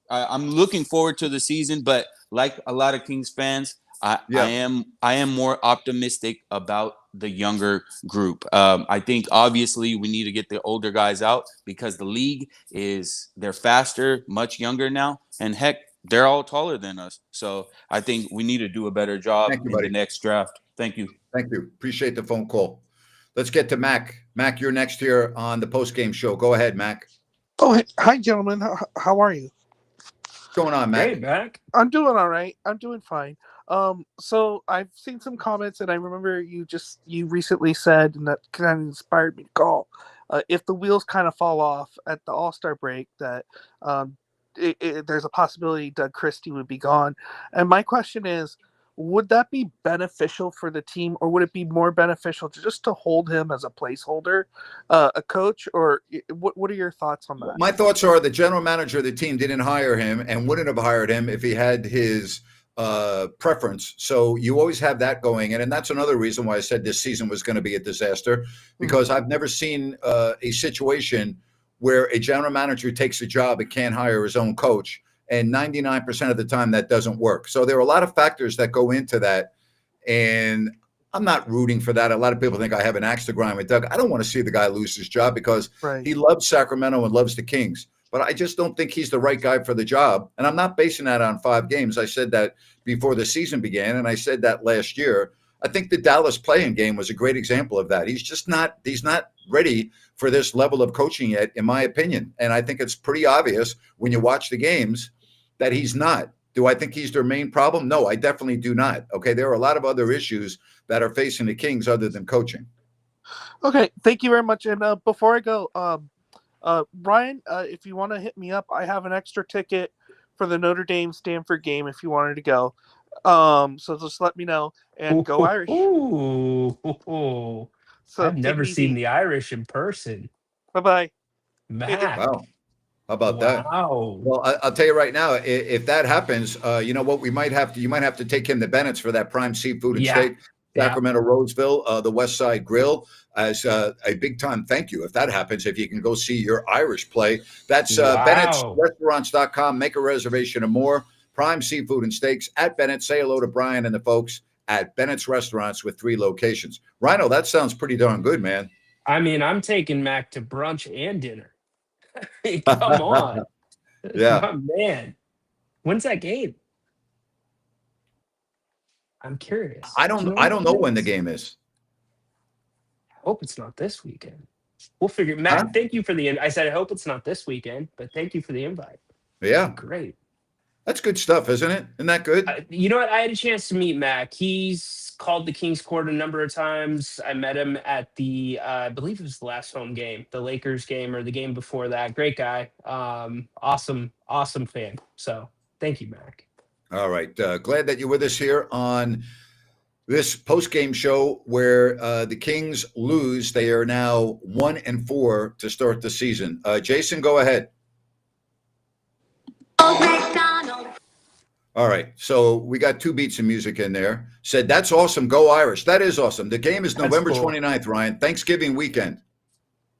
I'm looking forward to the season, but like a lot of Kings fans, I am more optimistic about the younger group. I think obviously we need to get the older guys out because the league they're faster, much younger now, and heck, they're all taller than us. So I think we need to do a better job Thank you, in buddy. the next draft. Thank you. Thank you. Appreciate the phone call. Let's get to Mac. Mac, you're next here on the postgame show. Go ahead, Mac. Oh, hi, gentlemen. How are you? What's going on, Mac? Hey, Mac. I'm doing all right. I'm doing fine. So I've seen some comments, and I remember you recently said, and that kind of inspired me to call. If the wheels kind of fall off at the All-Star break, that there's a possibility Doug Christie would be gone. And my question is, would that be beneficial for the team, or would it be more beneficial to hold him as a placeholder, a coach, or what are your thoughts on that? My thoughts are the general manager of the team didn't hire him and wouldn't have hired him if he had his preference. So you always have that going. And that's another reason why I said this season was going to be a disaster, because I've never seen a situation where a general manager takes a job and can't hire his own coach. And 99% of the time that doesn't work. So there are a lot of factors that go into that. And I'm not rooting for that. A lot of people think I have an axe to grind with Doug. I don't want to see the guy lose his job because he loves Sacramento and loves the Kings. But I just don't think he's the right guy for the job. And I'm not basing that on 5 games. I said that before the season began, and I said that last year. I think the Dallas playing game was a great example of that. He's not ready for this level of coaching yet, in my opinion. And I think it's pretty obvious when you watch the games that he's not. Do I think he's their main problem? No, I definitely do not. Okay, there are a lot of other issues that are facing the Kings other than coaching. Okay, thank you very much. And before I go, Ryan, if you want to hit me up, I have an extra ticket for the Notre Dame Stanford game if you wanted to go. So just let me know and go Irish. So I've never seen the Irish in person. Bye-bye. Mac. Wow. How about that? Wow. Well, I'll tell you right now, if that happens, you know what, you might have to take him to Bennett's for that prime seafood and steak, Sacramento, Roseville, the West Side Grill, as a big time thank you. If that happens, if you can go see your Irish play, that's Bennett'sRestaurants.com. Make a reservation or more. Prime seafood and steaks at Bennett. Say hello to Brian and the folks at Bennett's Restaurants with 3 locations. Ryno, that sounds pretty darn good, man. I mean, I'm taking Mac to brunch and dinner. Come on. Yeah. My man. When's that game? I'm curious. I don't know when the game is. I hope it's not this weekend. We'll figure. Matt, thank you for I said I hope it's not this weekend, but thank you for the invite. Yeah. Great. That's good stuff, isn't it? Isn't that good? You know what? I had a chance to meet Mac. He's called the Kings Court a number of times. I met him at the, I believe it was the last home game, the Lakers game or the game before that. Great guy. Awesome fan. So thank you, Mac. All right. Glad that you're with us here on this post-game show where the Kings lose. They are now 1-4 to start the season. Jason, go ahead. All right. So we got 2 beats of music in there. Said, that's awesome. Go Irish. That is awesome. The game is That's November cool. 29th, Ryan. Thanksgiving weekend.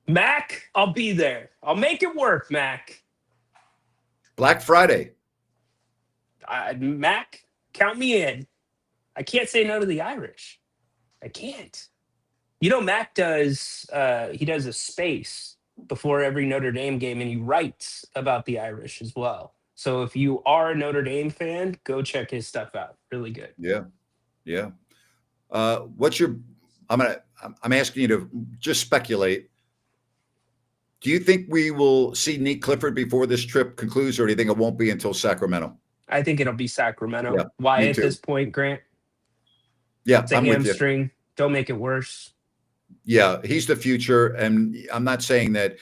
Mac, I'll be there. I'll make it work, Mac. Black Friday. Mac, count me in. I can't say no to the Irish. I can't. You know, Mac does he does a space before every Notre Dame game, and he writes about the Irish as well. So if you are a Notre Dame fan, go check his stuff out. Really good. Yeah. Yeah. I'm asking you to just speculate. Do you think we will see Nick Clifford before this trip concludes, or do you think it won't be until Sacramento? I think it'll be Sacramento. Yeah, Why me at too. this point, Grant? Yeah, It's a I'm with you. hamstring. Don't make it worse. Yeah, he's the future. And I'm not saying that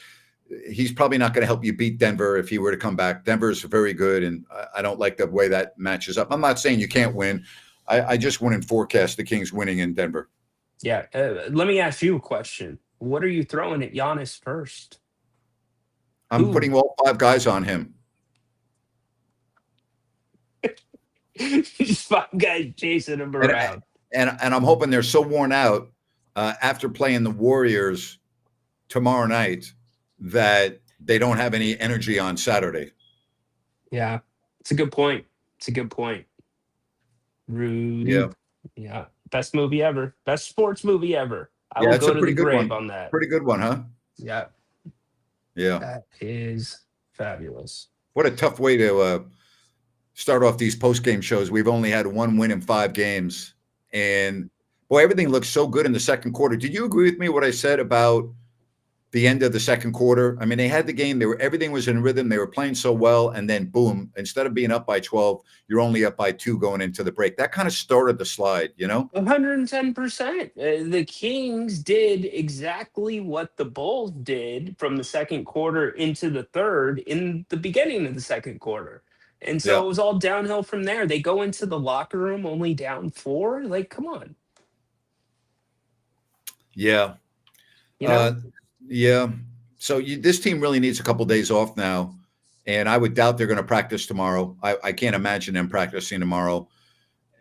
he's probably not going to help you beat Denver if he were to come back. Denver's very good, and I don't like the way that matches up. I'm not saying you can't win. I just wouldn't forecast the Kings winning in Denver. Yeah. Let me ask you a question. What are you throwing at Giannis first? I'm putting all 5 guys on him. Just 5 guys chasing him around. And I'm hoping they're so worn out after playing the Warriors tomorrow night that they don't have any energy on Saturday. Yeah, it's a good point. It's a good point. Rudy. Yeah. Yeah. Best movie ever. Best sports movie ever. I Yeah, will it's go a to pretty the good grave one. on that. Pretty good one, huh? Yeah. Yeah. That is fabulous. What a tough way to start off these post-game shows. We've only had 1 win in 5 games. And boy, everything looks so good in the second quarter. Did you agree with me what I said about the end of the second quarter? I mean, they had the game. Everything was in rhythm. They were playing so well. And then boom, instead of being up by 12, you're only up by 2 going into the break. That kind of started the slide, you know? 110%. The Kings did exactly what the Bulls did from the second quarter into the third in the beginning of the second quarter. And so Yeah. it was all downhill from there. They go into the locker room only down 4. Like, come on. Yeah. You know? Yeah. So this team really needs a couple days off now. And I would doubt they're going to practice tomorrow. I can't imagine them practicing tomorrow.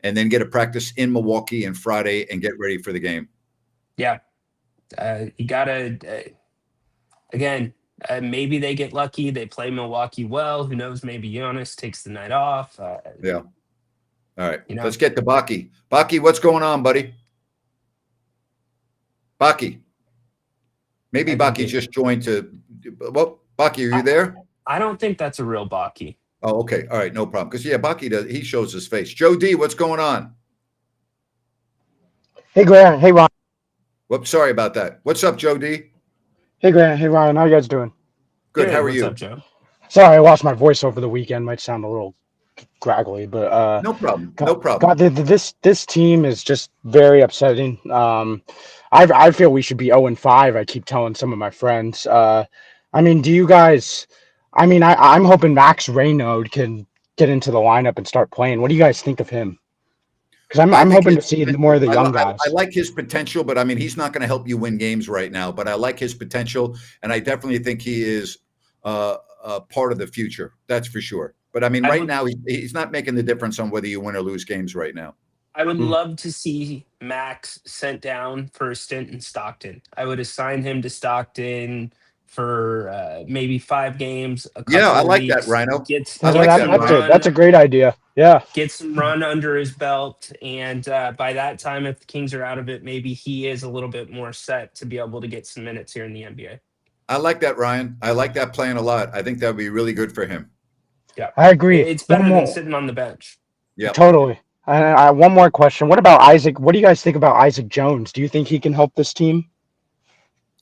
And then get a practice in Milwaukee and Friday and get ready for the game. Yeah. You got to, again, maybe they get lucky. They play Milwaukee well. Who knows? Maybe Giannis takes the night off. Yeah. All right. You know? Let's get to Baki. Baki, what's going on, buddy? Baki. Maybe Baki just joined to. Well, Baki, are you there? I don't think that's a real Baki. Oh, okay. All right. No problem. Because, yeah, Baki does. He shows his face. Joe D, what's going on? Hey, Grant. Hey, Ron. Whoops. Sorry about that. What's up, Joe D? Hey, Grant. Hey, Ryan. How you guys doing? Good. How are What's you? up, Joe? Sorry, I lost my voice over the weekend. Might sound a little graggly, but No problem. No problem. God, this team is just very upsetting. I feel we should be 0-5. I keep telling some of my friends. I mean, do you guys? I mean, I'm hoping Max Reynolds can get into the lineup and start playing. What do you guys think of him? Because I'm hoping to see more of the young guys. I like his potential, but I mean, he's not going to help you win games right now. But I like his potential, and I definitely think he is part of the future. That's for sure. But I mean, right now, he's not making the difference on whether you win or lose games right now. I would love to see Max sent down for a stint in Stockton. I would assign him to Stockton for maybe 5 games. Yeah, I like that, Ryno. That's a great idea. Yeah. Get some run under his belt. And by that time, if the Kings are out of it, maybe he is a little bit more set to be able to get some minutes here in the NBA. I like that, Ryan. I like that plan a lot. I think that would be really good for him. Yeah, I agree. It's better than sitting on the bench. Yeah, totally. One more question. What about Isaac? What do you guys think about Isaac Jones? Do you think he can help this team?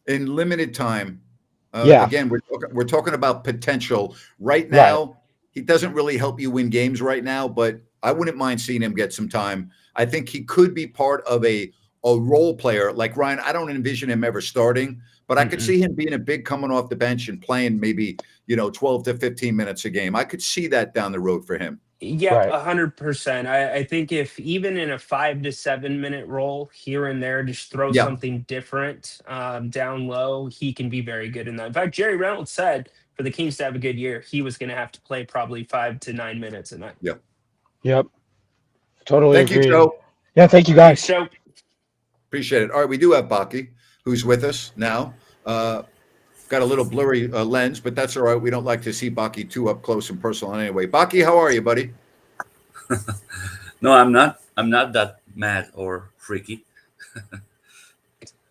In limited time. Yeah. Again, we're talking about potential. Right now, he doesn't really help you win games right now, but I wouldn't mind seeing him get some time. I think he could be part of a role player. Like Ryan, I don't envision him ever starting, but I could see him being a big coming off the bench and playing maybe, 12 to 15 minutes a game. I could see that down the road for him. Yeah, 100%. I think if even in a 5 to 7 minute role here and there, just throw something different down low, he can be very good in that. In fact, Jerry Reynolds said for the Kings to have a good year, he was going to have to play probably 5 to 9 minutes a night. Yeah. Yep. Totally Thank you, agree. Joe. Yeah, thank you Thanks, guys. Joe. Appreciate it. All right, we do have Baki, who's with us now. Got a little blurry lens, but that's all right. We don't like to see Baki too up close and personal anyway. Baki, how are you, buddy? No, I'm not. I'm not that mad or freaky.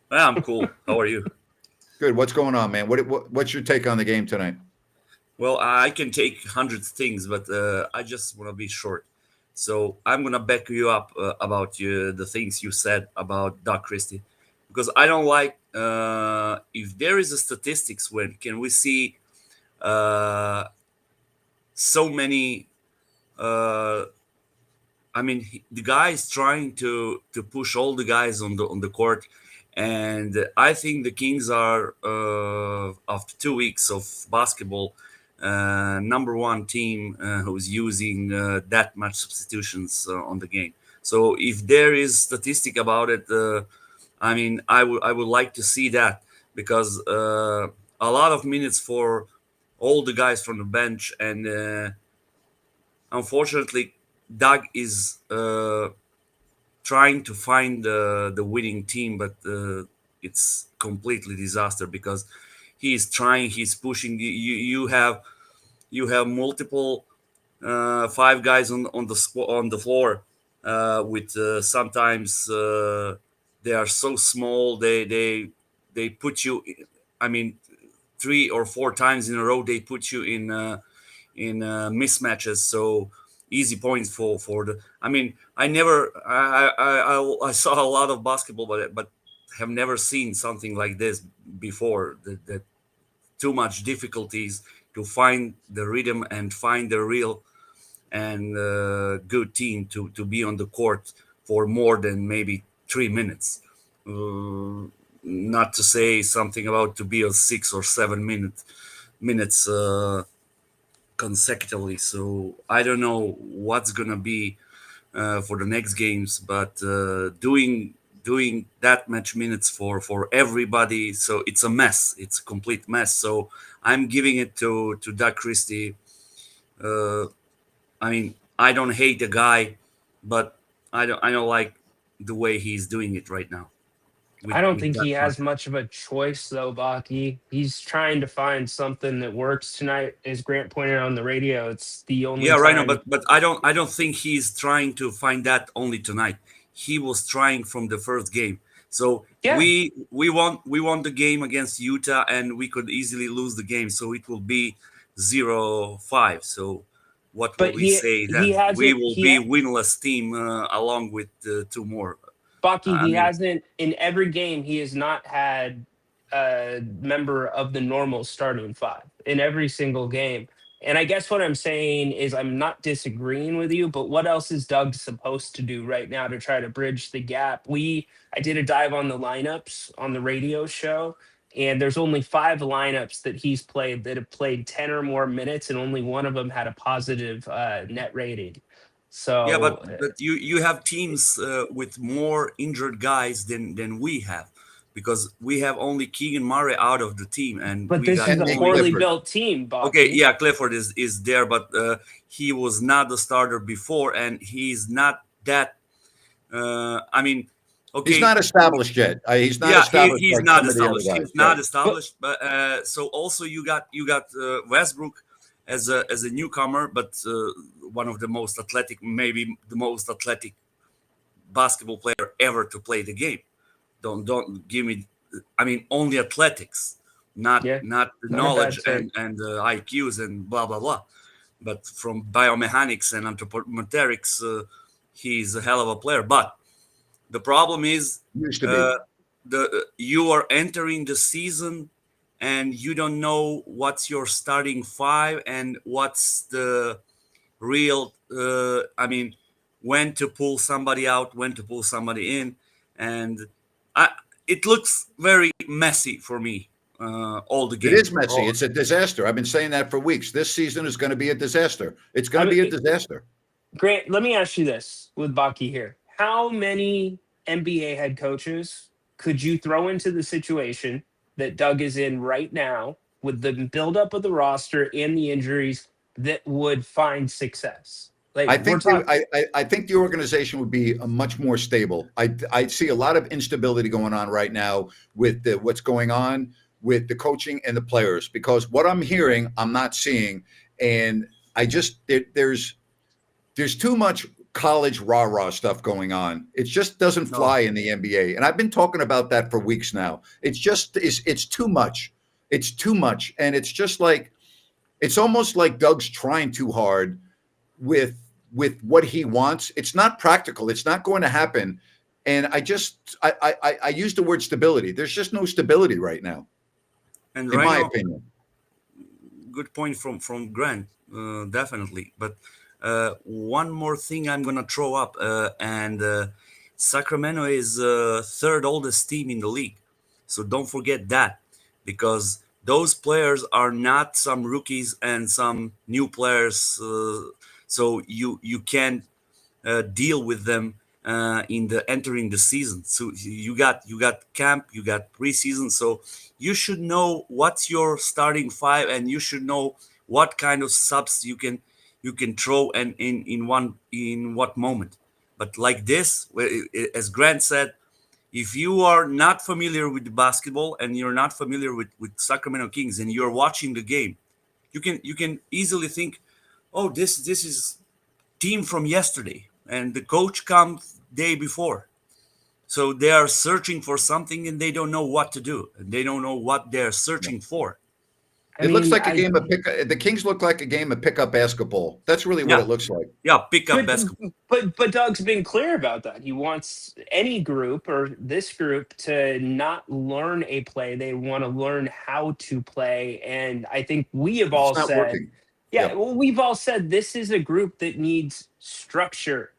Well, I'm cool. How are you? Good. What's going on, man? What's your take on the game tonight? Well, I can take hundreds of things, but I just want to be short. So I'm gonna back you up about the things you said about Doug Christie, because I don't like if there is a statistics when can we see uh, so many. I mean, the guy is trying to push all the guys on the court, and I think the Kings are after 2 weeks of basketball, number one team who's using that much substitutions on the game. So if there is statistic about it, I mean, I would like to see that, because a lot of minutes for all the guys from the bench, and unfortunately, Doug is trying to find the winning team, but it's completely disaster, because he's trying, he's pushing. You have multiple five guys on the floor with sometimes they are so small, they put you. I mean, 3 or 4 times in a row they put you in mismatches. So easy points for the. I mean, I saw a lot of basketball, but have never seen something like this before. That too much difficulties to find the rhythm and find the real and good team to be on the court for more than maybe 3 minutes. Not to say something about to be a 6 or 7 minutes consecutively. So I don't know what's gonna be for the next games, but doing that much minutes for everybody, so it's a mess. It's a complete mess. So I'm giving it to Doug Christie. Uh, I mean, I don't hate the guy, but I don't like the way he's doing it right now. I don't With think that he much. has much of a choice, though, Baki. He's trying to find something that works tonight. As Grant pointed out on the radio, it's the only Yeah, right now, time. but I don't think he's trying to find that only tonight. He was trying from the first game. So Yeah, we won the game against Utah, and we could easily lose the game. So it will be 0-5. So what will but we say he then? We hasn't will be winless team along with two more. Baki, I he mean, hasn't in every game. He has not had a member of the normal starting five in every single game. And I guess what I'm saying is I'm not disagreeing with you, but what else is Doug supposed to do right now to try to bridge the gap? I did a dive on the lineups on the radio show, and there's only 5 lineups that he's played that have played 10 or more minutes, and only one of them had a positive net rating. yeah, So but you have teams with more injured guys than we have, because we have only Keegan Murray out of the team, and but we this got is And a Nate only. poorly Clifford. built team, Okay, Baki. yeah, Clifford is there, but he was not the starter before, and he's not that. I mean, He's okay, not established yet. He's not yeah, established he's like not some of the other established. guys. He's not Right. But established, but so also you got Westbrook as a newcomer, but one of the most athletic, maybe the most athletic basketball player ever to play the game. Don't give me. I mean, only athletics, not yeah, the not a bad knowledge take. and IQs and blah blah blah. But from biomechanics and anthropometrics, he's a hell of a player. But the problem is, Used to be. uh, you are entering the season and you don't know what's your starting five and what's the real. I mean, when to pull somebody out, when to pull somebody in, and I, it looks very messy for me. All the It games. is messy. It's a disaster. I've been saying that for weeks. This season is going to be a disaster. It's going I to be a mean, disaster. Grant, let me ask you this with Baki here: how many NBA head coaches could you throw into the situation that Doug is in right now, with the buildup of the roster and the injuries, that would find success? Like I we're think talking. I think the organization would be a much more stable. I see a lot of instability going on right now with what's going on with the coaching and the players, because what I'm hearing, I'm not seeing, and I just there's too much college rah-rah stuff going on. It just doesn't No. fly in the NBA, and I've been talking about that for weeks now. It's too much. It's too much, and it's just like it's almost like Doug's trying too hard with what he wants. It's not practical. It's not going to happen. And I use the word stability. There's just no stability right now, And in my Ryno, opinion. good point from Grant, definitely. But one more thing I'm gonna throw up, and Sacramento is third oldest team in the league, so don't forget that, because those players are not some rookies and some new players, so you can deal with them in the entering the season. So you got camp, you got preseason, so you should know what's your starting five, and you should know what kind of subs you can throw and in what moment. But like this, as Grant said, if you are not familiar with basketball and you're not familiar with Sacramento Kings and you're watching the game, you can easily think, oh, this is team from yesterday, and the coach comes day before, so they are searching for something and they don't know what to do, and they don't know what they're searching for. I It looks mean, like a game of the Kings look like a game of pickup basketball. That's really what Yeah. it looks like. Yeah, pick up But, basketball. but Doug's been clear about that. He wants any group or this group to not learn a play. They want to learn how to play. And I think we have all It's not said, working. yeah, Yep. well, we've all said this is a group that needs structure.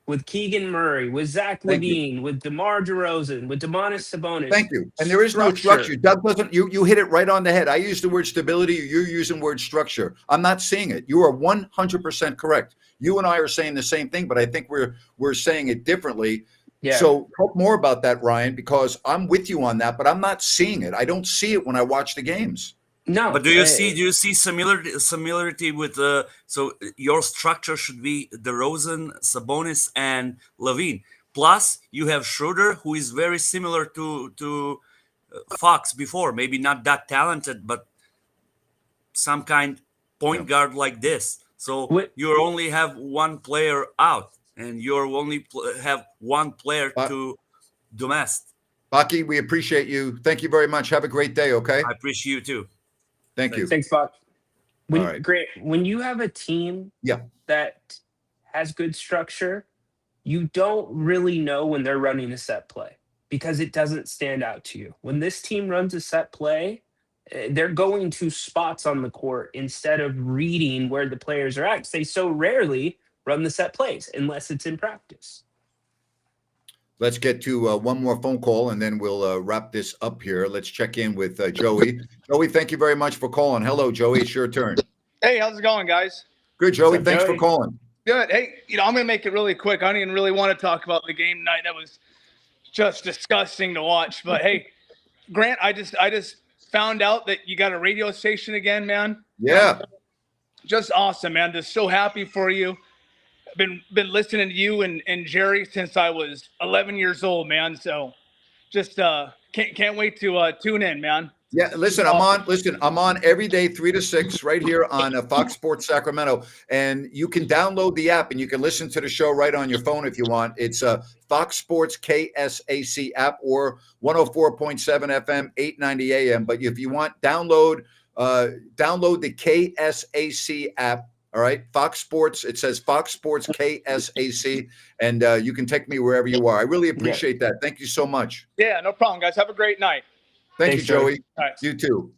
With Keegan Murray, with Zach Thank you. Levine, with DeMar DeRozan, with Demonis Sabonis. Thank you. And there is no structure. Doug doesn't. You hit it right on the head. I use the word stability. You're using word structure. I'm not seeing it. You are 100% correct. You and I are saying the same thing, but I think we're saying it differently. Yeah. So talk more about that, Ryan, because I'm with you on that, but I'm not seeing it. I don't see it when I watch the games. No. But do you see similarity with so your structure should be DeRozan, Sabonis, and Levine. Plus, you have Schroeder, who is very similar to Fox before. Maybe not that talented, but some kind point guard like this. So you only have one player out, and you only have one player to domestic. Baki, we appreciate you. Thank you very much. Have a great day. Okay. I appreciate you too. Thank you. Thanks, Bach. All right. Great. When you have a team that has good structure, you don't really know when they're running a set play because it doesn't stand out to you. When this team runs a set play, they're going to spots on the court instead of reading where the players are at. They so rarely run the set plays unless it's in practice. Let's get to one more phone call, and then we'll wrap this up here. Let's check in with Joey. Joey, thank you very much for calling. Hello, Joey. It's your turn. Hey, how's it going, guys? Good, Joey. What's up, Thanks Joey? for calling. Good. Hey, I'm going to make it really quick. I don't even really want to talk about the game tonight. That was just disgusting to watch. But hey, Grant, I just found out that you got a radio station again, man. Yeah. Just awesome, man. Just so happy for you. Been listening to you and Jerry since I was 11 years old, man. So just can't wait to tune in, man. Yeah, listen, I'm on every day 3 to 6 right here on Fox Sports Sacramento, and you can download the app and you can listen to the show right on your phone if you want. It's Fox Sports KSAC app or 104.7 FM, 890 AM. But if you want, download the KSAC app. All right, Fox Sports. It says Fox Sports KSAC, and you can take me wherever you are. I really appreciate that. Thank you so much. Yeah, no problem, guys. Have a great night. Thanks, you, Joey. Right. You too.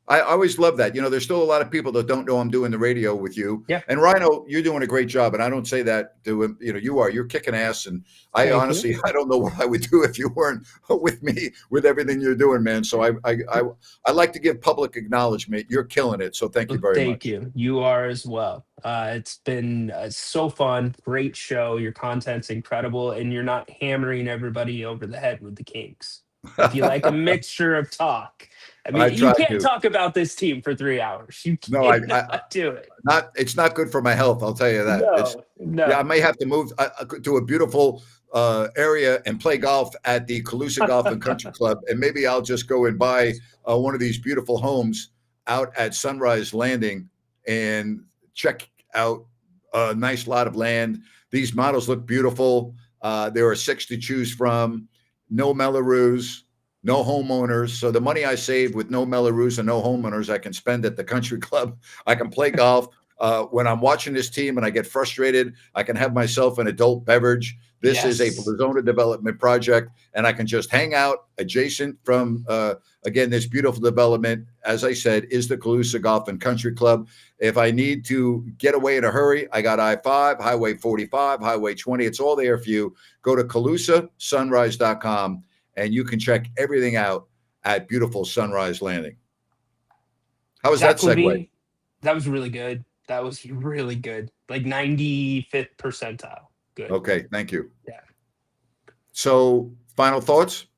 I always love that. There's still a lot of people that don't know I'm doing the radio with you. Yeah. And Ryno, you're doing a great job. And I don't say that to him. You're kicking ass. And I honestly, I don't know what I would do if you weren't with me with everything you're doing, man. So I like to give public acknowledgement. You're killing it. So thank you very much. Thank you. You are as well. It's been so fun. Great show. Your content's incredible. And you're not hammering everybody over the head with the Kings. if you like a mixture of talk. I I mean, you try can't to. talk about this team for 3 hours. You No, I cannot do it. it's not good for my health. I'll tell you that. No. I may have to move to a beautiful area and play golf at the Calusa Golf and Country Club, and maybe I'll just go and buy one of these beautiful homes out at Sunrise Landing and check out a nice lot of land. These models look beautiful. There are 6 to choose from. No Mellorews, no homeowners. So the money I saved with no Mellorews and no homeowners, I can spend at the country club. I can play golf. When I'm watching this team and I get frustrated, I can have myself an adult beverage. This is a Blazona development project, and I can just hang out adjacent from, again, this beautiful development, as I said, is the Calusa Golf and Country Club. If I need to get away in a hurry, I got I-5, Highway 45, Highway 20. It's all there for you. Go to CalusaSunrise.com, and you can check everything out at beautiful Sunrise Landing. How was that segue? That was really good. That was really good. Like 95th percentile. Good. Okay, thank you. Yeah. So, final thoughts?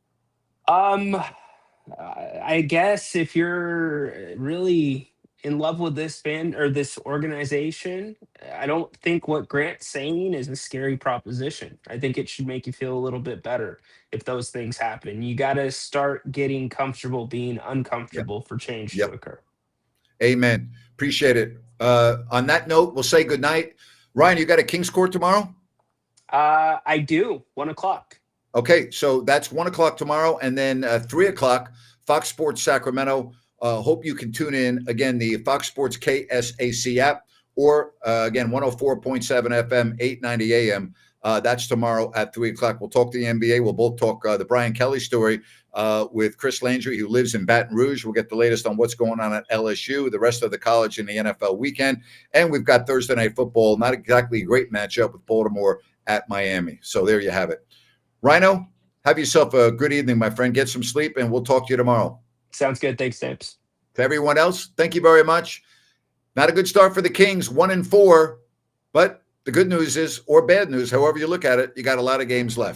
I guess if you're really in love with this band or this organization, I don't think what Grant's saying is a scary proposition. I think it should make you feel a little bit better if those things happen. You got to start getting comfortable being uncomfortable for change to occur. Amen. Appreciate it. On that note, we'll say goodnight. Ryan, you got a King's Court tomorrow? I do. 1 o'clock. Okay, so that's 1 o'clock tomorrow, and then 3 o'clock, Fox Sports Sacramento. Hope you can tune in. Again, the Fox Sports KSAC app, or again, 104.7 FM, 890 AM. That's tomorrow at 3 o'clock. We'll talk the NBA. We'll both talk the Brian Kelly story with Chris Landry, who lives in Baton Rouge. We'll get the latest on what's going on at LSU, the rest of the college and the NFL weekend. And we've got Thursday Night Football, not exactly a great matchup with Baltimore at Miami. So there you have it. Ryno, have yourself a good evening, my friend. Get some sleep, and we'll talk to you tomorrow. Sounds good. Thanks, Tips. To everyone else, thank you very much. Not a good start for the Kings, 1-4. But the good news is, or bad news, however you look at it, you got a lot of games left.